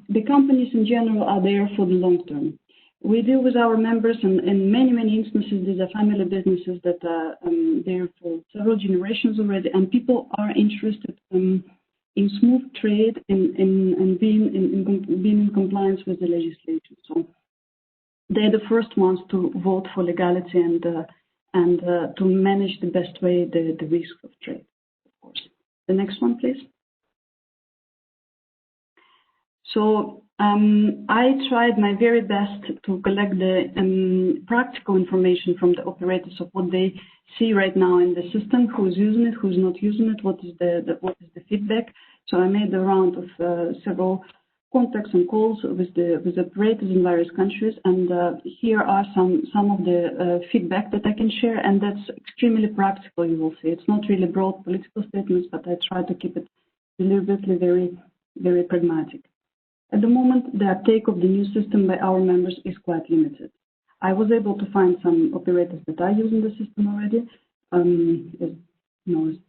The companies in general are there for the long term. We deal with our members, and in many, many instances, these are family businesses that are there for several generations already, and people are interested in smooth trade and being in compliance with the legislation. So they're the first ones to vote for legality and to manage the best way the risk of trade, of course. The next one, please. So I tried my very best to collect the practical information from the operators of what they see right now in the system, who's using it, who's not using it, what is the feedback. So I made a round of several contacts and calls with the operators in various countries, and here are some of the feedback that I can share, and that's extremely practical. You will see it's not really broad political statements, but I try to keep it deliberately very, very pragmatic. At the moment, the uptake of the new system by our members is quite limited. I was able to find some operators that are using the system already, as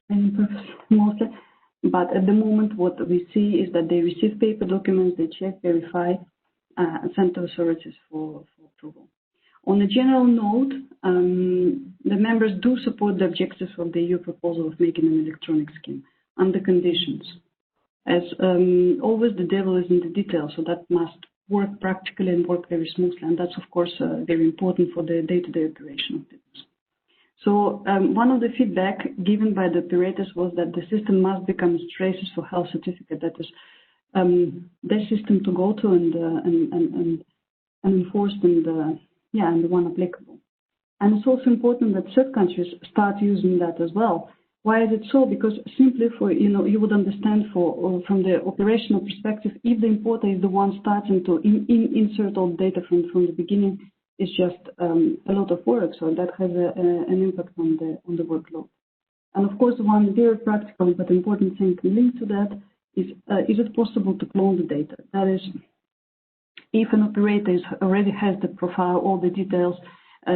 training purpose mostly. But at the moment, what we see is that they receive paper documents, they check, verify, and send to authorities for approval. On a general note, the members do support the objectives of the EU proposal of making an electronic scheme under conditions. As always, the devil is in the details, so that must work practically and work very smoothly, and that's, of course, very important for the day-to-day operation of business. So one of the feedback given by the operators was that the system must become a traces for health certificate. That is the system to go to and enforced and the one applicable. And it's also important that third countries start using that as well. Why is it so? Because simply for, you would understand from the operational perspective, if the importer is the one starting to insert all data from the beginning, it's just a lot of work. So that has an impact on the workload. And of course, one very practical but important thing linked to that is it possible to clone the data? That is, if an operator already has the profile, all the details,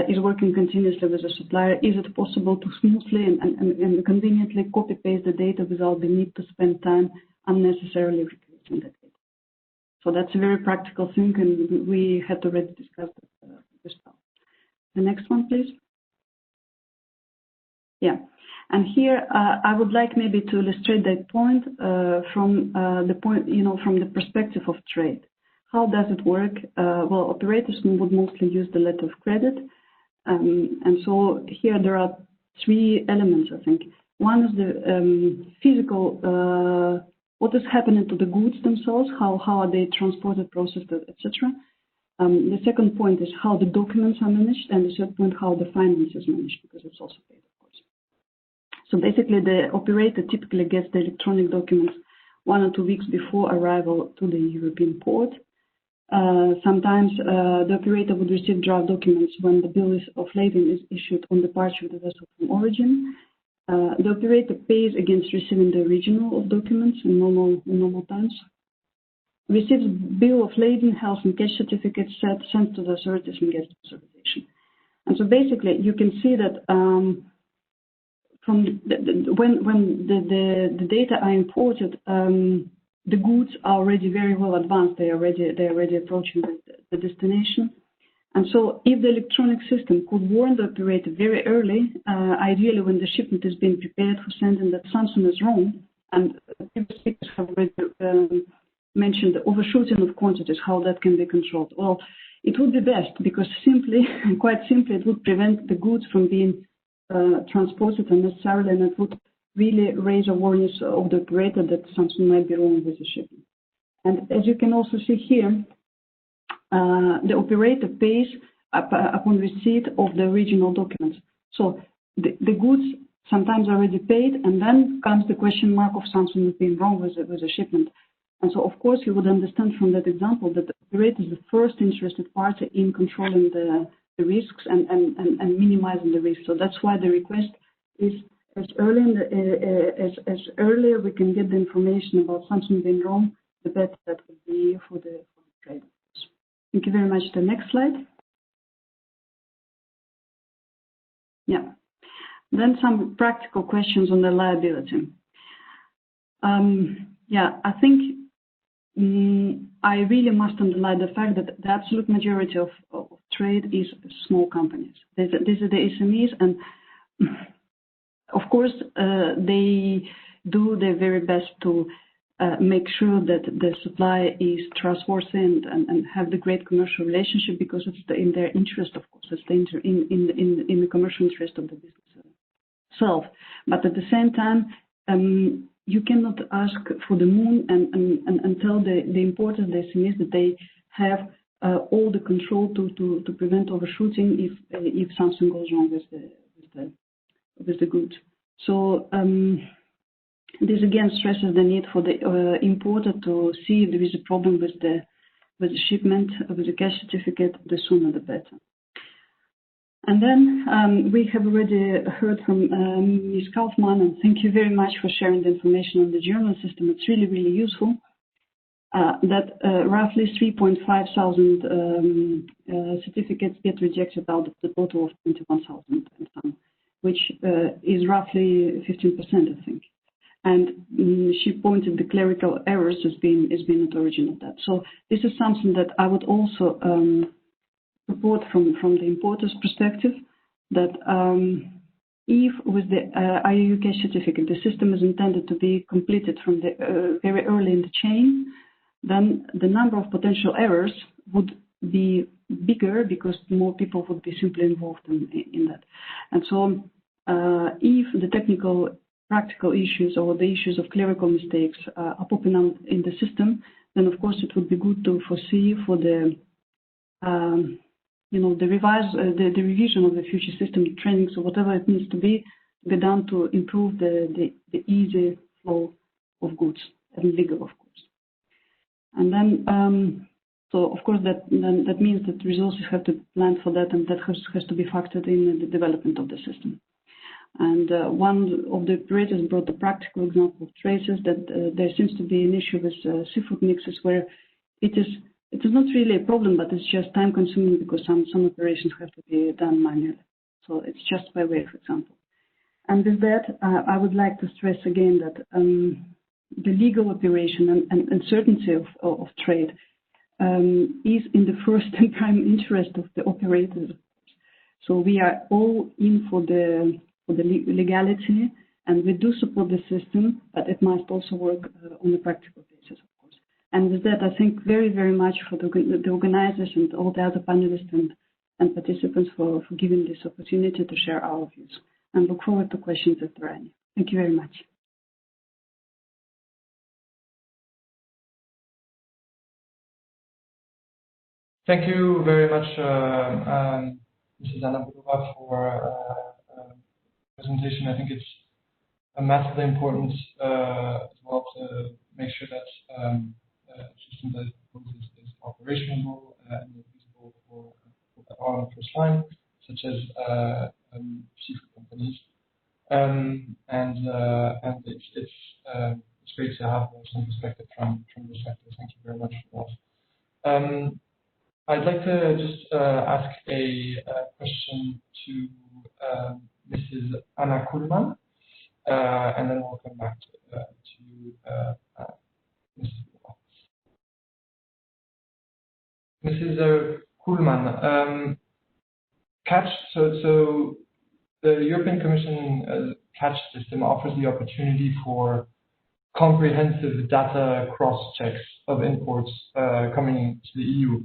is working continuously with the supplier. Is it possible to smoothly and conveniently copy-paste the data without the need to spend time unnecessarily recreating that data? So that's a very practical thing, and we had already discussed this part. The next one, please. Yeah, and here I would like maybe to illustrate that point from the perspective of trade. How does it work? Well, operators would mostly use the letter of credit, and so here there are three elements, I think. One is the physical, what is happening to the goods themselves, how are they transported, processed, etc. The second point is how the documents are managed, and the third point, how the finance is managed, because it's also paid, of course. So basically, the operator typically gets the electronic documents 1 or 2 weeks before arrival to the European port. Sometimes the operator would receive draft documents when the bill of lading is issued on departure of the vessel from origin. The operator pays against receiving the original of documents in normal times. Receives bill of lading, health and cash certificates sent to the authorities and gets authorization. And so basically, you can see that from when the data are imported, the goods are already very well advanced. They're already approaching the destination. And so if the electronic system could warn the operator very early, ideally when the shipment is being prepared for sending, that something is wrong, and previous speakers have already mentioned the overshooting of quantities, how that can be controlled. Well, it would be best because quite simply, it would prevent the goods from being transported unnecessarily, and it would really raise awareness of the operator that something might be wrong with the shipment. And as you can also see here, the operator pays upon receipt of the original documents. So the goods sometimes are already paid, and then comes the question mark of something being wrong with the shipment. And so, of course, you would understand from that example that the operator is the first interested party in controlling the risks and minimizing the risk. So that's why the request is as earlier we can get the information about something being wrong, the better that would be for the trade. Thank you very much. The next slide. Yeah. Then some practical questions on the liability. Yeah, I think I really must underline the fact that the absolute majority of trade is small companies. These are the SMEs, and of course they do their very best to make sure that the supply is trustworthy and have the great commercial relationship, because it's in their interest, of course. It's in the commercial interest of the business itself. But at the same time, you cannot ask for the moon and tell the importers, the SMEs, that they have all the control to prevent overshooting if something goes wrong with the goods. So this again stresses the need for the importer to see if there is a problem with the shipment, with the cash certificate. The sooner the better. And then we have already heard from Ms. Kaufmann, and thank you very much for sharing the information on the journal system. It's really, really useful. That roughly 3,500 certificates get rejected out of the total of 21,000 and some, which is roughly 15%, I think. And she pointed the clerical errors as being at the origin of that. So this is something that I would also report from the importer's perspective, that if with the IUU cash certificate the system is intended to be completed from the very early in the chain, then the number of potential errors would be bigger because more people would be simply involved in that. And so if the practical issues or the issues of clerical mistakes are popping up in the system, then of course it would be good to foresee for the the revision of the future system, the training, so whatever it needs to be done to improve the easy flow of goods and legal, of course. And then, so of course that means that resources have to plan for that, and that has to be factored in the development of the system. And one of the operators brought the practical example of traces that there seems to be an issue with seafood mixes where it is it is not really a problem, but it's just time consuming because some operations have to be done manually. So it's just by way of example. And with that, I would like to stress again that the legal operation and certainty of trade is in the first and prime interest of the operators. So we are all in for the legality, and we do support the system, but it must also work on a practical basis, of course. And with that, I thank very, very much for the organizers and all the other panelists and participants for giving this opportunity to share our views. And look forward to questions if there are any. Thank you very much. Thank you very much, Mrs. Anna Budova, for presentation. I think it's a massively important as well to make sure that the system that it proposes is operational and feasible for on the first line, such as seafood companies. And it's great to have some perspective from the sector. Thank you very much for that. I'd like to just ask a question to Mrs. Anna Kuhlmann, and then we'll come back to Mrs. Mrs. Kuhlmann. Catch, so the European Commission catch system offers the opportunity for comprehensive data cross-checks of imports coming to the EU.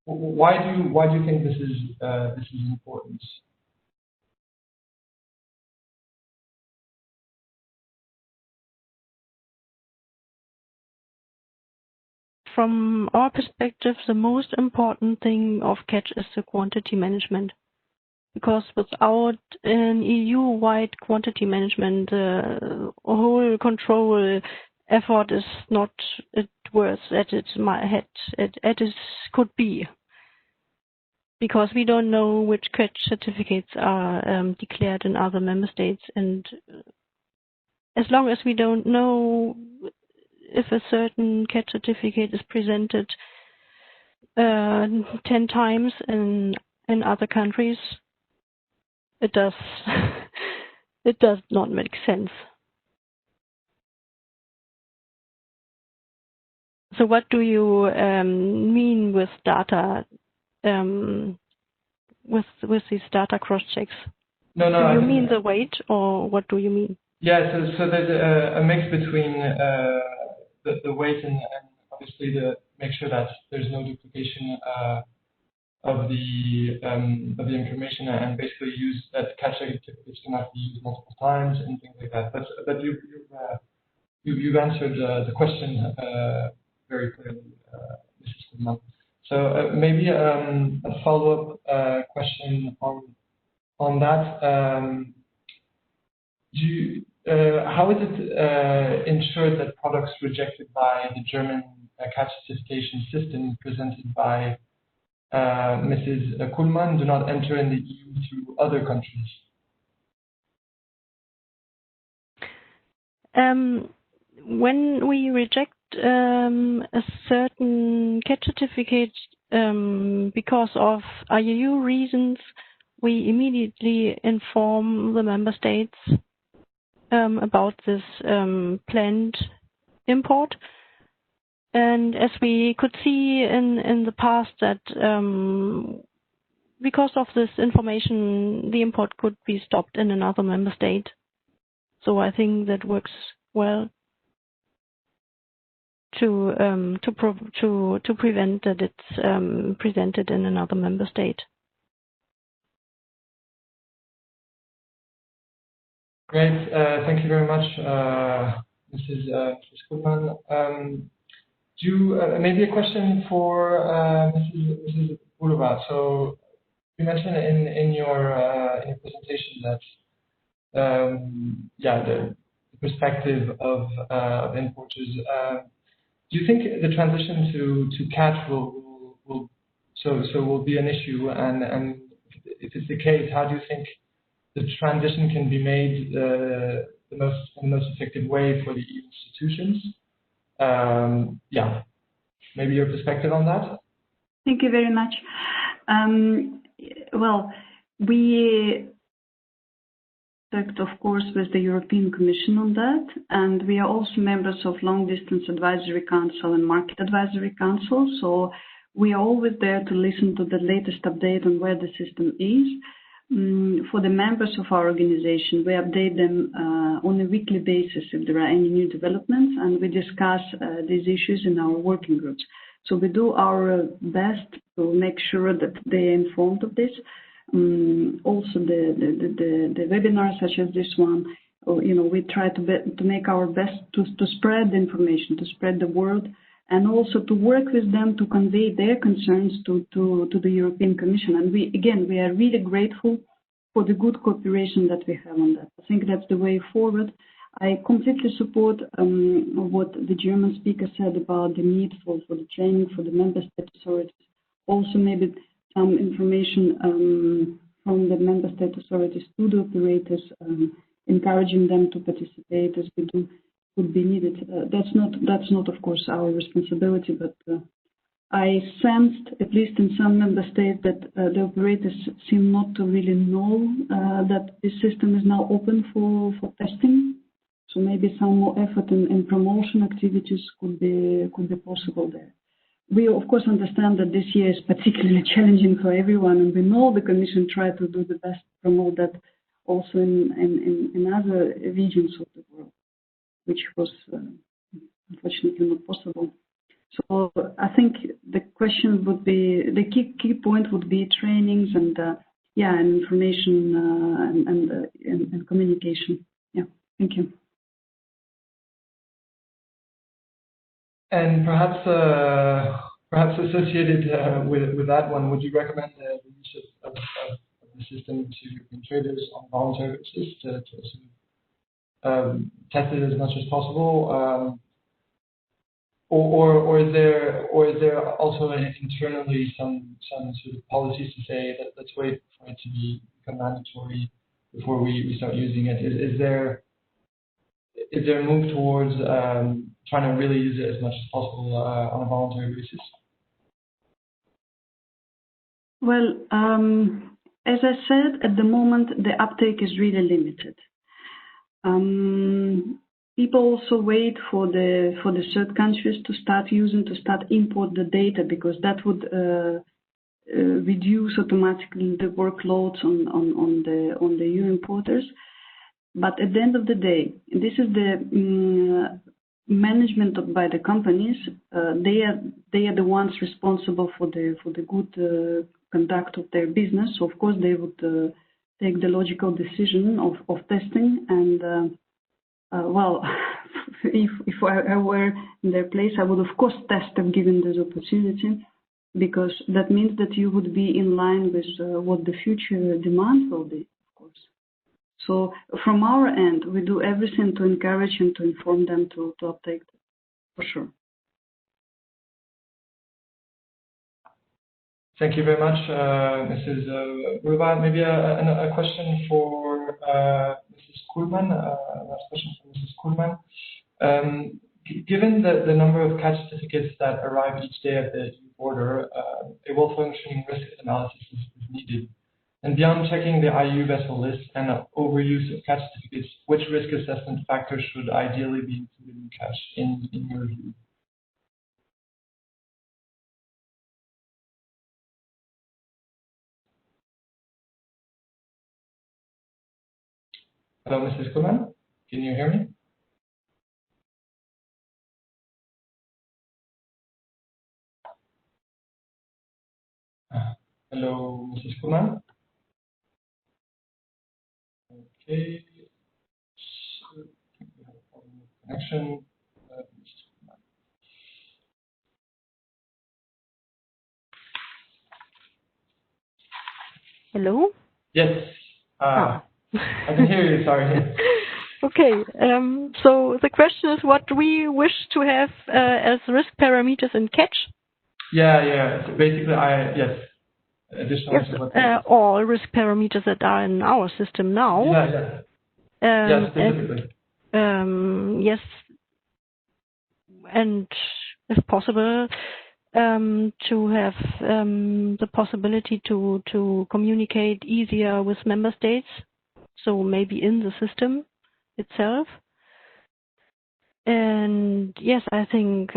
Why do you think this is important? From our perspective, the most important thing of catch is the quantity management. Because without an EU-wide quantity management, the whole control effort is not worth as it could be. Because we don't know which catch certificates are declared in other member states, and as long as we don't know if a certain catch certificate is presented 10 times in other countries, it does not make sense. So what do you mean with data, with these data cross-checks? No, do you mean the weight, or what do you mean? Yeah, so there's a mix between the weight and obviously to make sure that there's no duplication of the information, and basically use that catch certificates cannot be used multiple times and things like that. But you've answered the question very clearly, Mrs. Kuhlmann. So maybe a follow-up question on that. How is it ensured that products rejected by the German catch certification system presented by Mrs. Kuhlmann do not enter in the EU through other countries? When we reject a certain catch certificate because of IUU reasons, we immediately inform the member states about this planned import. And as we could see in the past that because of this information, the import could be stopped in another member state. So I think that works well to prevent that it's presented in another member state. Great, thank you very much, Mrs. Kuhlmann. Maybe a question for Mrs. Budova. So you mentioned in your presentation that the perspective of importers. Do you think the transition to catch will be an issue? And if it's the case, how do you think the transition can be made the most effective way for the EU institutions? Maybe your perspective on that? Thank you very much. Well, we worked, of course, with the European Commission on that, and we are also members of Long Distance Advisory Council and Market Advisory Council, so we are always there to listen to the latest update on where the system is. For the members of our organization, we update them on a weekly basis if there are any new developments, and we discuss these issues in our working groups. So we do our best to make sure that they are informed of this. Also, the webinars such as this one, we try to make our best to spread the information, to spread the word, and also to work with them to convey their concerns to the European Commission. And we are really grateful for the good cooperation that we have on that. I think that's the way forward. I completely support what the German speaker said about the need for the training for the member state authorities. Also, maybe some information from the member state authorities to the operators, encouraging them to participate as we do would be needed. That's not, of course, our responsibility, but I sensed, at least in some member states, that the operators seem not to really know that this system is now open for testing. So maybe some more effort in promotion activities could be possible there. We, of course, understand that this year is particularly challenging for everyone, and we know the Commission tried to do the best to promote that also in other regions of the world, which was unfortunately not possible. So I think the question would be, the key point would be trainings and and information and communication. Yeah, thank you. And perhaps associated with that one, would you recommend the use of the system to European traders on voluntary basis to test it as much as possible, or is there also internally some sort of policies to say that let's wait for it to become mandatory before we start using it? Is there a move towards trying to really use it as much as possible on a voluntary basis? Well, as I said, at the moment the uptake is really limited. People also wait for the third countries to start import the data, because that would reduce automatically the workloads on the EU importers. But at the end of the day, this is the management by the companies. They are the ones responsible for the good conduct of their business. So of course they would take the logical decision of testing. And well, if I were in their place, I would of course test them given this opportunity, because that means that you would be in line with what the future demand will be, of course. So from our end, we do everything to encourage and to inform them to uptake it, for sure. Thank you very much, Mrs. Ruba. Maybe a question for Mrs. Kuhlmann. Last question for Mrs. Kuhlmann. Given the number of catch certificates that arrive each day at the border, a well-functioning risk analysis is needed. And beyond checking the IU vessel list and overuse of catch certificates, which risk assessment factors should ideally be included in catch in your view? Hello, Mrs. Kuhlmann, can you hear me? Hello, Mrs. Kuhlmann. Okay. So, I think we have a problem with connection. Hello? Yes. I can hear you, sorry. Okay, so the question is what we wish to have as risk parameters in catch? Yeah. So basically, yes. Additional all risk parameters that are in our system now. Yeah, specifically. Yes, and if possible, to have the possibility to communicate easier with member states, so maybe in the system itself. And yes, I think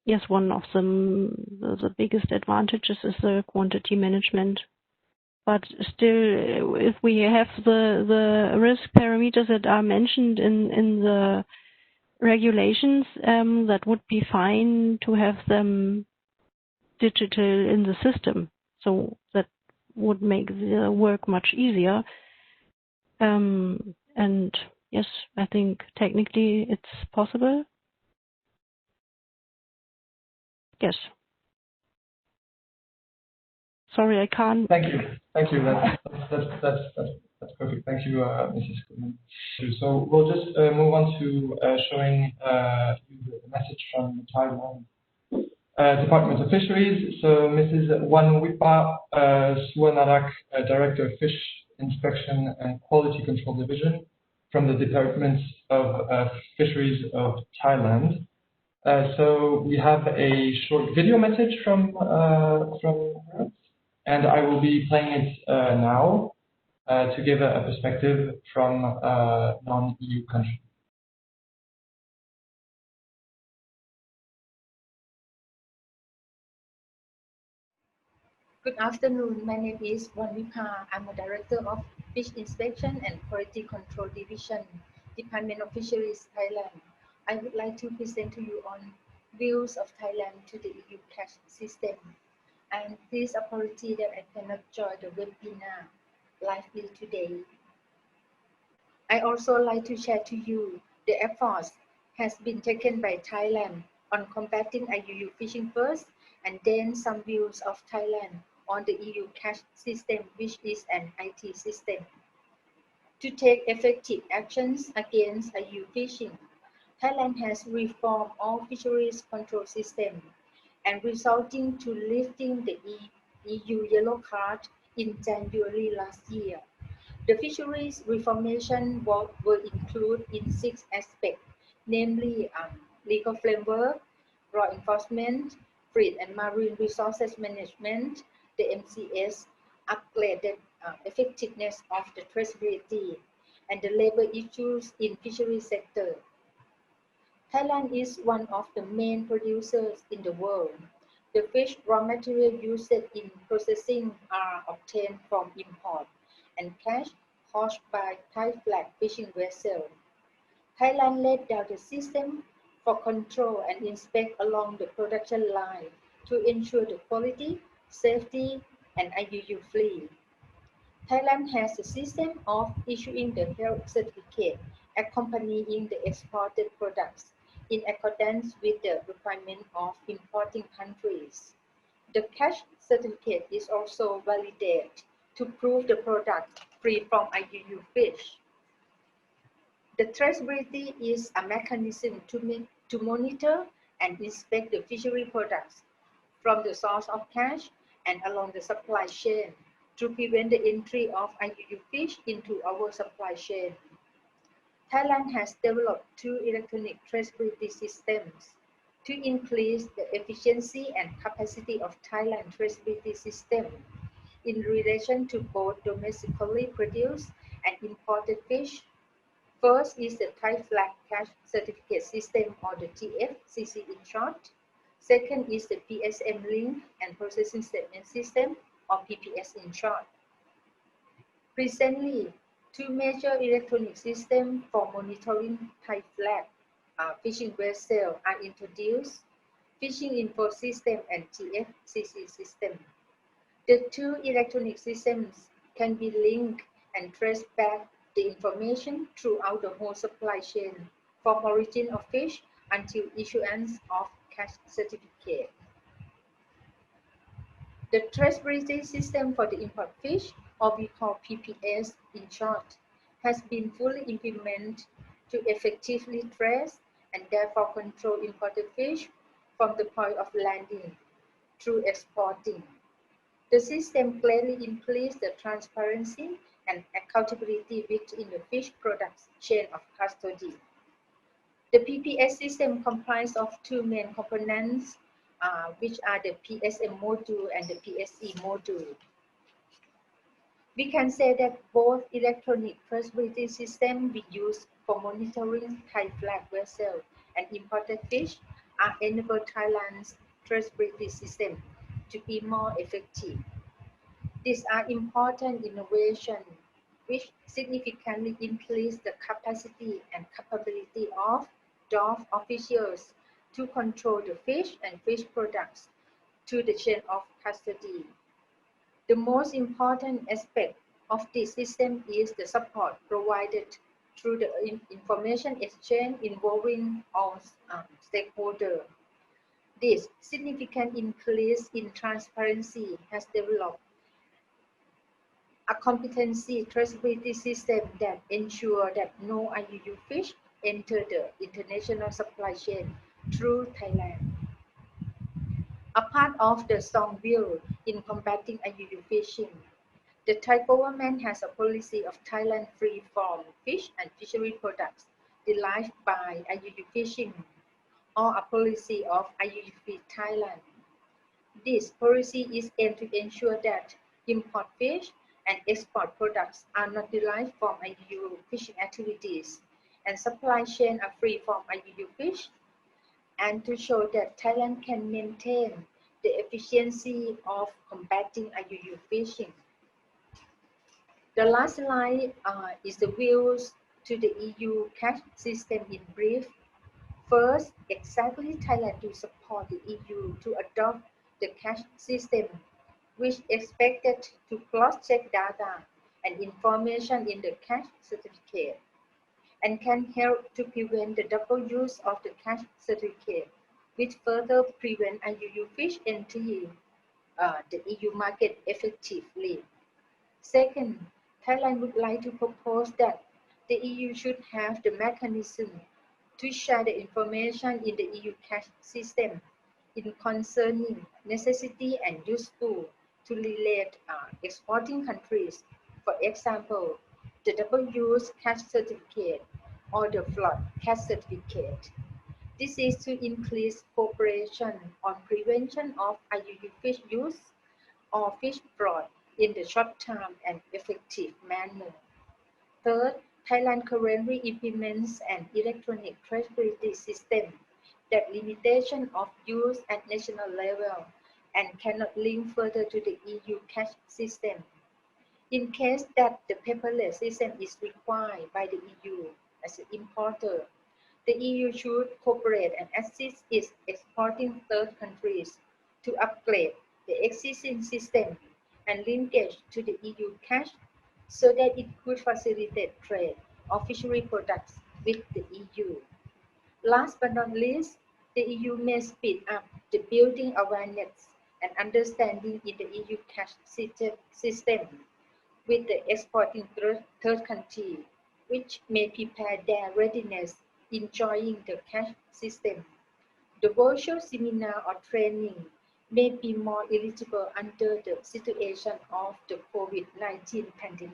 yes, one of the biggest advantages is the quantity management. But still, if we have the risk parameters that are mentioned in the regulations, that would be fine to have them digital in the system. So that would make the work much easier. And yes, I think technically it's possible. Yes. Sorry, I can't. Thank you. Thank you. That's perfect. Thank you, Mrs. Goodman. So we'll just move on to showing you the message from the Taiwan Department of Fisheries. So Mrs. Wanwipa Suanarak, Director of Fish Inspection and Quality Control Division from the Department of Fisheries of Thailand. So we have a short video message from her, and I will be playing it now to give a perspective from non-EU countries. Good afternoon. My name is Wanwipa. I'm a Director of Fish Inspection and Quality Control Division, Department of Fisheries, Thailand. I would like to present to you on views of Thailand to the EU catch system. I'm pleased apology that I cannot join the webinar lively today. I also like to share to you the efforts has been taken by Thailand on combating IUU fishing first, and then some views of Thailand on the EU catch system, which is an IT system. To take effective actions against IUU fishing, Thailand has reformed all fisheries control systems and resulting to lifting the EU yellow card in January last year. The fisheries reformation will include in 6 aspects, namely legal framework, law enforcement, fleet and marine resources management, the MCS, upgraded effectiveness of the traceability, and the labor issues in fishery sector. Thailand is one of the main producers in the world. The fish raw material used in processing are obtained from import and catch caught by Thai flag fishing vessels. Thailand laid down the system for control and inspect along the production line to ensure the quality, safety, and IUU free. Thailand has a system of issuing the health certificate accompanying the exported products in accordance with the requirement of importing countries. The catch certificate is also validated to prove the product free from IUU fish. The traceability is a mechanism to monitor and inspect the fishery products from the source of catch and along the supply chain to prevent the entry of IUU fish into our supply chain. Thailand has developed 2 electronic traceability systems to increase the efficiency and capacity of Thailand traceability system in relation to both domestically produced and imported fish. First is the Thai Flag Catch Certificate System, or the TFCC in short. Second is the PSM Link and Processing Statement System, or PPS in short. Presently, 2 major electronic systems for monitoring Thai flag fishing vessels are introduced: Fishing Info System and TFCC System. The 2 electronic systems can be linked and trace back the information throughout the whole supply chain, from origin of fish until issuance of catch certificate. The traceability system for the import fish, or we call PPS in short, has been fully implemented to effectively trace and therefore control imported fish from the point of landing through exporting. The system clearly increases the transparency and accountability within the fish products chain of custody. The PPS system comprises of 2 main components: which are the PSM module and the PSE module. We can say that both electronic traceability systems we use for monitoring Thai flag vessel and imported fish are enable Thailand's traceability system to be more effective. These are important innovations which significantly increase the capacity and capability of DOF officials to control the fish and fish products to the chain of custody. The most important aspect of this system is the support provided through the information exchange involving all stakeholders. This significant increase in transparency has developed a competency traceability system that ensures that no IUU fish enter the international supply chain through Thailand. A part of the strong will in combating IUU fishing, the Thai government has a policy of Thailand free from fish and fishery products derived by IUU fishing, or a policy of IUU free Thailand. This policy is aimed to ensure that import fish and export products are not derived from IUU fishing activities, and supply chain are free from IUU fish, and to show that Thailand can maintain the efficiency of combating IUU fishing. The last slide is the views to the EU catch system in brief. First, exactly Thailand to support the EU to adopt the catch system, which expected to cross-check data and information in the catch certificate, and can help to prevent the double use of the catch certificate, which further prevent IUU fish entry the EU market effectively. Second, Thailand would like to propose that the EU should have the mechanism to share the information in the EU catch system in concerning necessity and useful to relate exporting countries, for example, the double-use catch certificate or the flood catch certificate. This is to increase cooperation on prevention of IUU fish use or fish fraud in the short term and effective manner. Third, Thailand currently implements an electronic traceability system that limitation of use at national level and cannot link further to the EU catch system. In case that the paperless system is required by the EU as an importer, the EU should cooperate and assist its exporting third countries to upgrade the existing system and linkage to the EU catch so that it could facilitate trade of fishery products with the EU. Last but not least, the EU may speed up the building awareness and understanding in the EU catch system with the exporting third country, which may prepare their readiness in joining the catch system. The virtual seminar or training may be more eligible under the situation of the COVID-19 pandemic.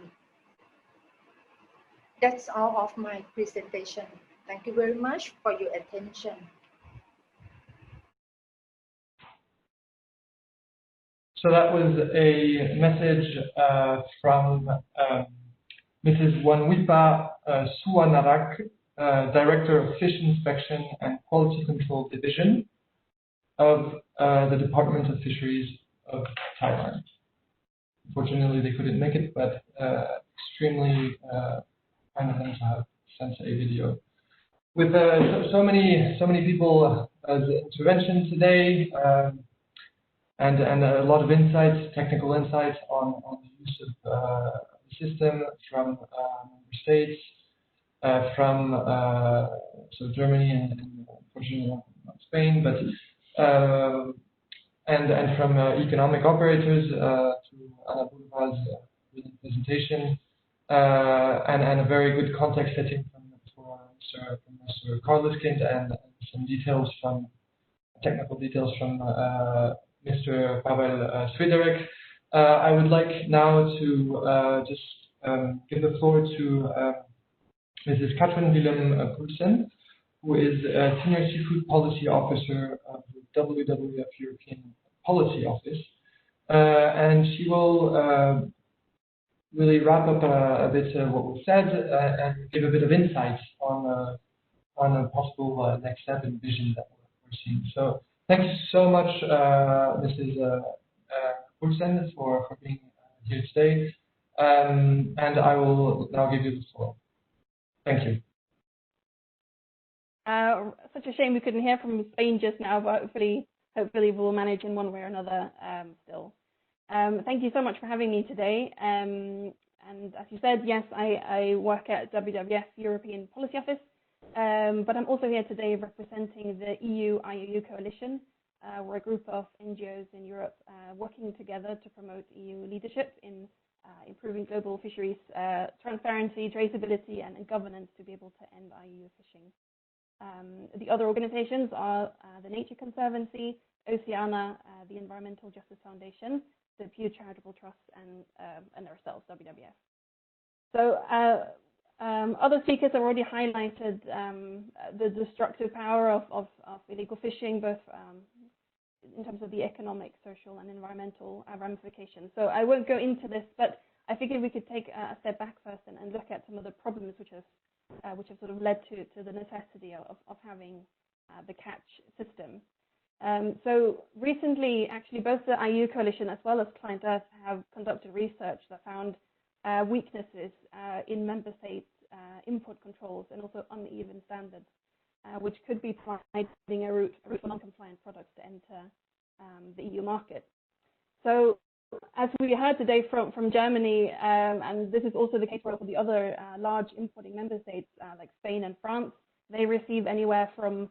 That's all of my presentation. Thank you very much for your attention. So that was a message from Mrs. Wanwipa Suwanarak, Director of Fish Inspection and Quality Control Division of the Department of Fisheries of Thailand. Unfortunately, they couldn't make it, but extremely kind of them to have sent a video. With so many people as intervention today, and a lot of insights, technical insights on the use of the system from member states, from so Germany and unfortunately not Spain, but and from economic operators to Anna Burva's presentation, and a very good context setting from Mr. Carleskind and some details from technical details from Mr. Pavel Swiderek. I would like now to just give the floor to Mrs. Katrin Willem Poulsen, who is Senior Seafood Policy Officer of the WWF European Policy Office, and she will really wrap up a bit what was said and give a bit of insight on a possible next step and vision that we're seeing. So thank you so much, Mrs. Ulsen, for being here today. And I will now give you the floor. Thank you. Such a shame we couldn't hear from Spain just now, but hopefully we'll manage in one way or another still. Thank you so much for having me today. And as you said, yes, I work at WWF European Policy Office, but I'm also here today representing the EU-IUU coalition. We're a group of NGOs in Europe working together to promote EU leadership in improving global fisheries transparency, traceability, and governance to be able to end IUU fishing. The other organizations are the Nature Conservancy, Oceana, the Environmental Justice Foundation, the Pew Charitable Trust, and ourselves, WWF. So other speakers have already highlighted the destructive power of illegal fishing, both in terms of the economic, social, and environmental ramifications. So I won't go into this, but I figured we could take a step back first and look at some of the problems which have sort of led to the necessity of having the catch system. So recently, actually, both the IU Coalition as well as ClientEarth have conducted research that found weaknesses in member states' import controls and also uneven standards, which could be providing a route for non-compliant products to enter the EU market. So as we heard today from Germany, and this is also the case for the other large importing member states like Spain and France, they receive anywhere from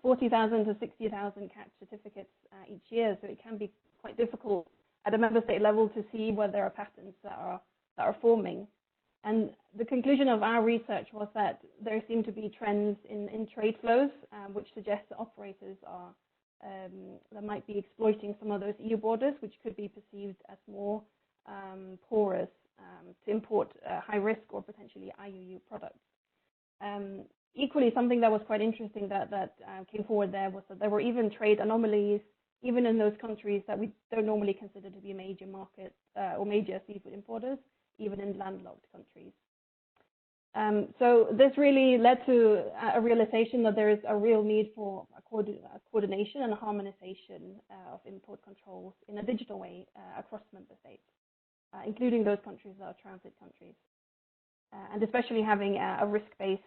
40,000 to 60,000 catch certificates each year. So it can be quite difficult at a member state level to see where there are patterns that are forming. And the conclusion of our research was that there seem to be trends in trade flows, which suggest that operators are that might be exploiting some of those EU borders, which could be perceived as more porous to import high risk or potentially IUU products. Equally, something that was quite interesting that came forward there was that there were even trade anomalies, even in those countries that we don't normally consider to be major markets or major seafood importers, even in landlocked countries. So this really led to a realization that there is a real need for a coordination and a harmonization of import controls in a digital way across member states, including those countries that are transit countries, and especially having a risk-based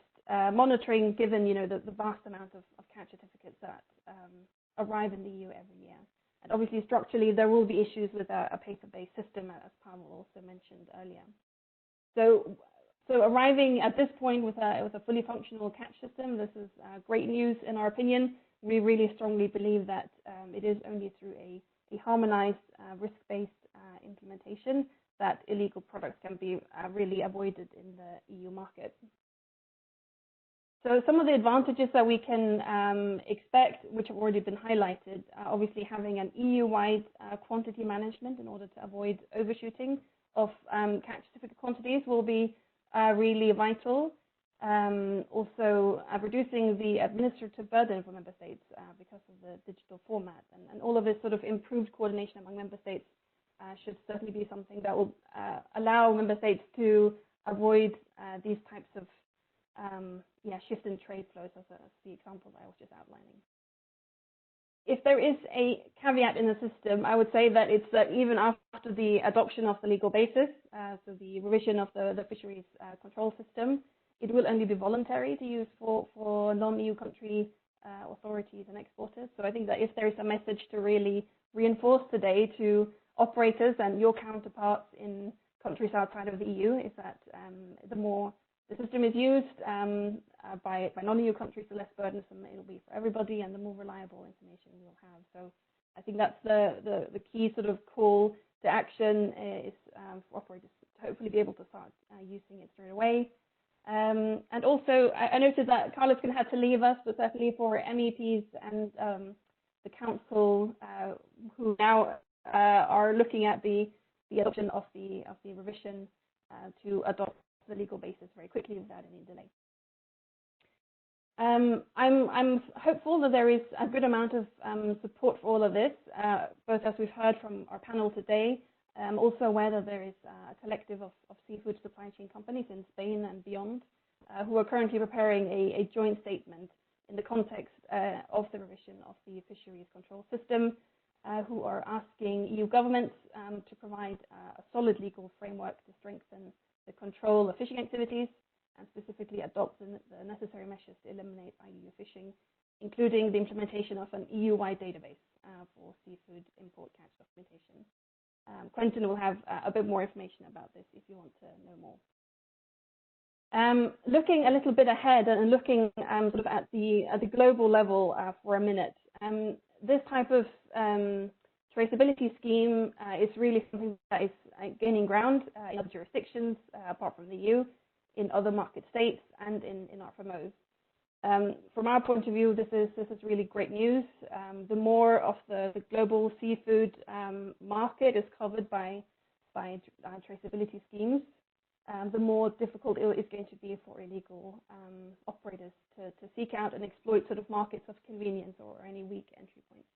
monitoring, given the vast amount of catch certificates that arrive in the EU every year. And obviously, structurally, there will be issues with a paper-based system, as Pavel also mentioned earlier. So arriving at this point with a fully functional catch system, this is great news in our opinion. We really strongly believe that it is only through a harmonized, risk-based implementation that illegal products can be really avoided in the EU market. So some of the advantages that we can expect, which have already been highlighted, obviously having an EU-wide quantity management in order to avoid overshooting of catch certificate quantities will be really vital. Also, reducing the administrative burden for member states because of the digital format, and all of this sort of improved coordination among member states should certainly be something that will allow member states to avoid these types of shift in trade flows, as the example that I was just outlining. If there is a caveat in the system, I would say that it's that even after the adoption of the legal basis, so the revision of the fisheries control system, it will only be voluntary to use for non-EU country authorities and exporters. So I think that if there is a message to really reinforce today to operators and your counterparts in countries outside of the EU, is that the more the system is used by non-EU countries, the less burdensome it will be for everybody, and the more reliable information we will have. So I think that's the key sort of call to action is for operators to hopefully be able to start using it straight away. And also, I noted that Carlos had to leave us, but certainly for MEPs and the council who now are looking at the adoption of the revision to adopt the legal basis very quickly without any delay. I'm hopeful that there is a good amount of support for all of this, both as we've heard from our panel today. I'm also aware that there is a collective of seafood supply chain companies in Spain and beyond who are currently preparing a joint statement in the context of the revision of the fisheries control system, who are asking EU governments to provide a solid legal framework to strengthen the control of fishing activities and specifically adopt the necessary measures to eliminate IUU fishing, including the implementation of an EU-wide database for seafood import catch documentation. Quentin will have a bit more information about this if you want to know more. Looking a little bit ahead and looking sort of at the global level for a minute, this type of traceability scheme is really something that is gaining ground in other jurisdictions apart from the EU, in other market states and in RFMOs. From our point of view, this is really great news. The more of the global seafood market is covered by traceability schemes, the more difficult it is going to be for illegal operators to seek out and exploit sort of markets of convenience or any weak entry points.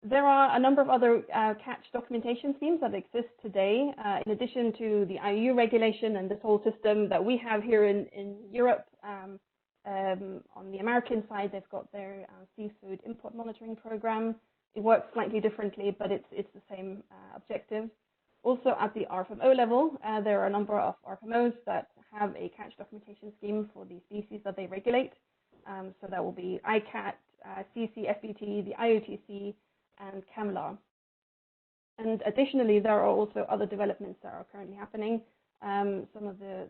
There are a number of other catch documentation schemes that exist today, in addition to the IUU regulation and this whole system that we have here in Europe. On the American side, they've got their seafood import monitoring program. It works slightly differently, but it's the same objective. Also at the RFMO level, there are a number of RFMOs that have a catch documentation scheme for the species that they regulate. So that will be ICAT, CCFBT, the IOTC, and CAMLAR. And additionally, there are also other developments that are currently happening. Some of the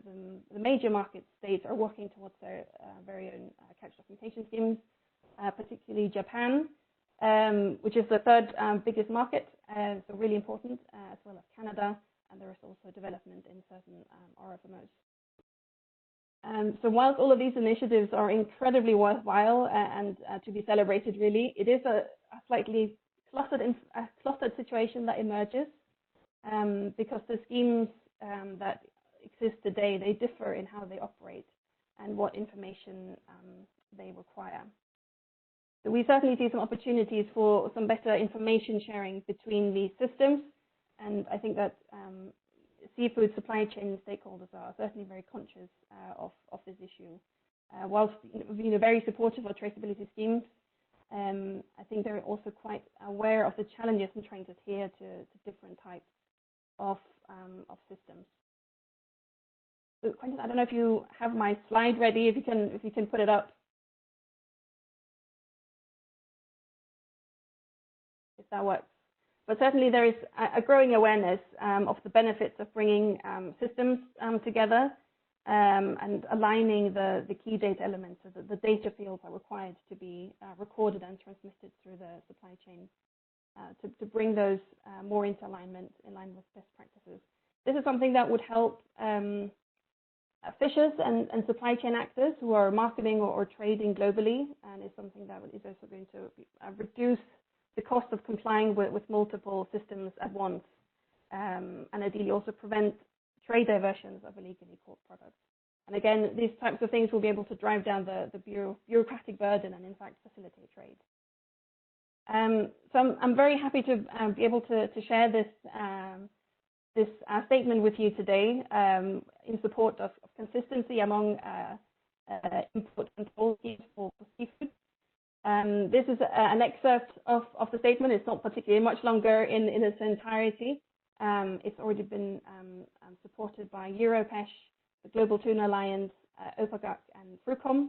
major market states are working towards their very own catch documentation schemes, particularly Japan, which is the third biggest market, so really important, as well as Canada, and there is also development in certain RFMOs. So whilst all of these initiatives are incredibly worthwhile and to be celebrated, really, it is a slightly clustered situation that emerges because the schemes that exist today, they differ in how they operate and what information they require. So we certainly see some opportunities for some better information sharing between these systems, and I think that seafood supply chain stakeholders are certainly very conscious of this issue. Whilst being very supportive of traceability schemes, I think they're also quite aware of the challenges in trying to adhere to different types of systems. So, Quentin, I don't know if you have my slide ready. If you can put it up. If that works. But certainly there is a growing awareness of the benefits of bringing systems together and aligning the key data elements, so that the data fields are required to be recorded and transmitted through the supply chain to bring those more into alignment in line with best practices. This is something that would help fishers and supply chain actors who are marketing or trading globally, and is something that is also going to reduce the cost of complying with multiple systems at once, and ideally also prevent trade diversions of illegally caught products. And again, these types of things will be able to drive down the bureaucratic burden and in fact facilitate trade. So I'm very happy to be able to share this statement with you today in support of consistency among import control schemes for seafood. This is an excerpt of the statement. It's not particularly much longer in its entirety. It's already been supported by Europesh, the Global Tuna Alliance, OPAGAC, and FRUCOM.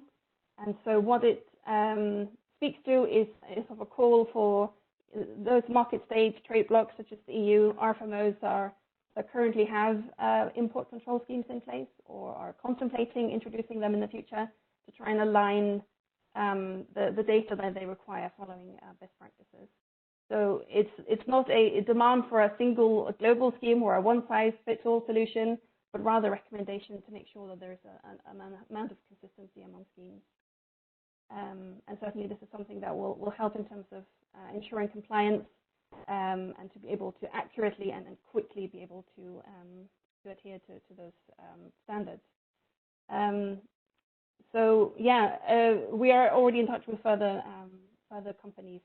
And so what it speaks to is of a call for those market states, trade blocs such as the EU, RFMOs that currently have import control schemes in place or are contemplating introducing them in the future to try and align the data that they require following best practices. So it's not a demand for a single global scheme or a one-size-fits-all solution, but rather a recommendation to make sure that there is an amount of consistency among schemes. And certainly this is something that will help in terms of ensuring compliance and to be able to accurately and quickly be able to adhere to those standards. So yeah, we are already in touch with further companies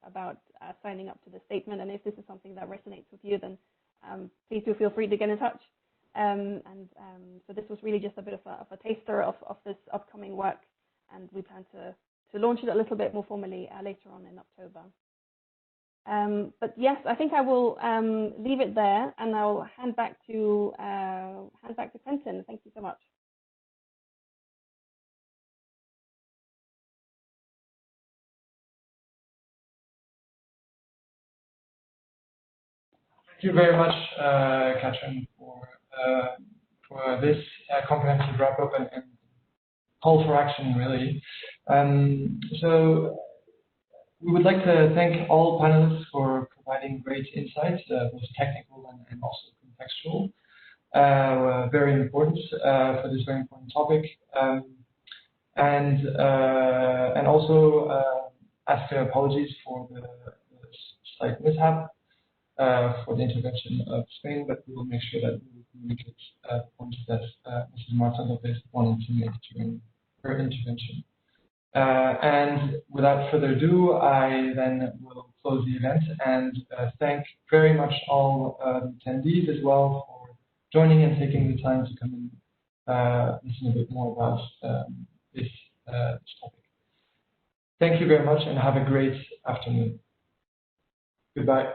about signing up to the statement. And if this is something that resonates with you, then please do feel free to get in touch. So this was really just a bit of a taster of this upcoming work, and we plan to launch it a little bit more formally later on in October. But yes, I think I will leave it there, and I'll hand back to Quentin. Thank you so much. Thank you very much, Katrin, for this comprehensive wrap-up and call for action, really. So we would like to thank all panelists for providing great insights, both technical and also contextual. Very important for this very important topic. And also ask apologies for the slight mishap for the intervention of Spain, but we will make sure that we will communicate points that Mrs. Marta Lopez wanted to make during her intervention. And without further ado, I then will close the event and thank very much all attendees as well for joining and taking the time to come and listen a bit more about this topic. Thank you very much and have a great afternoon. Goodbye.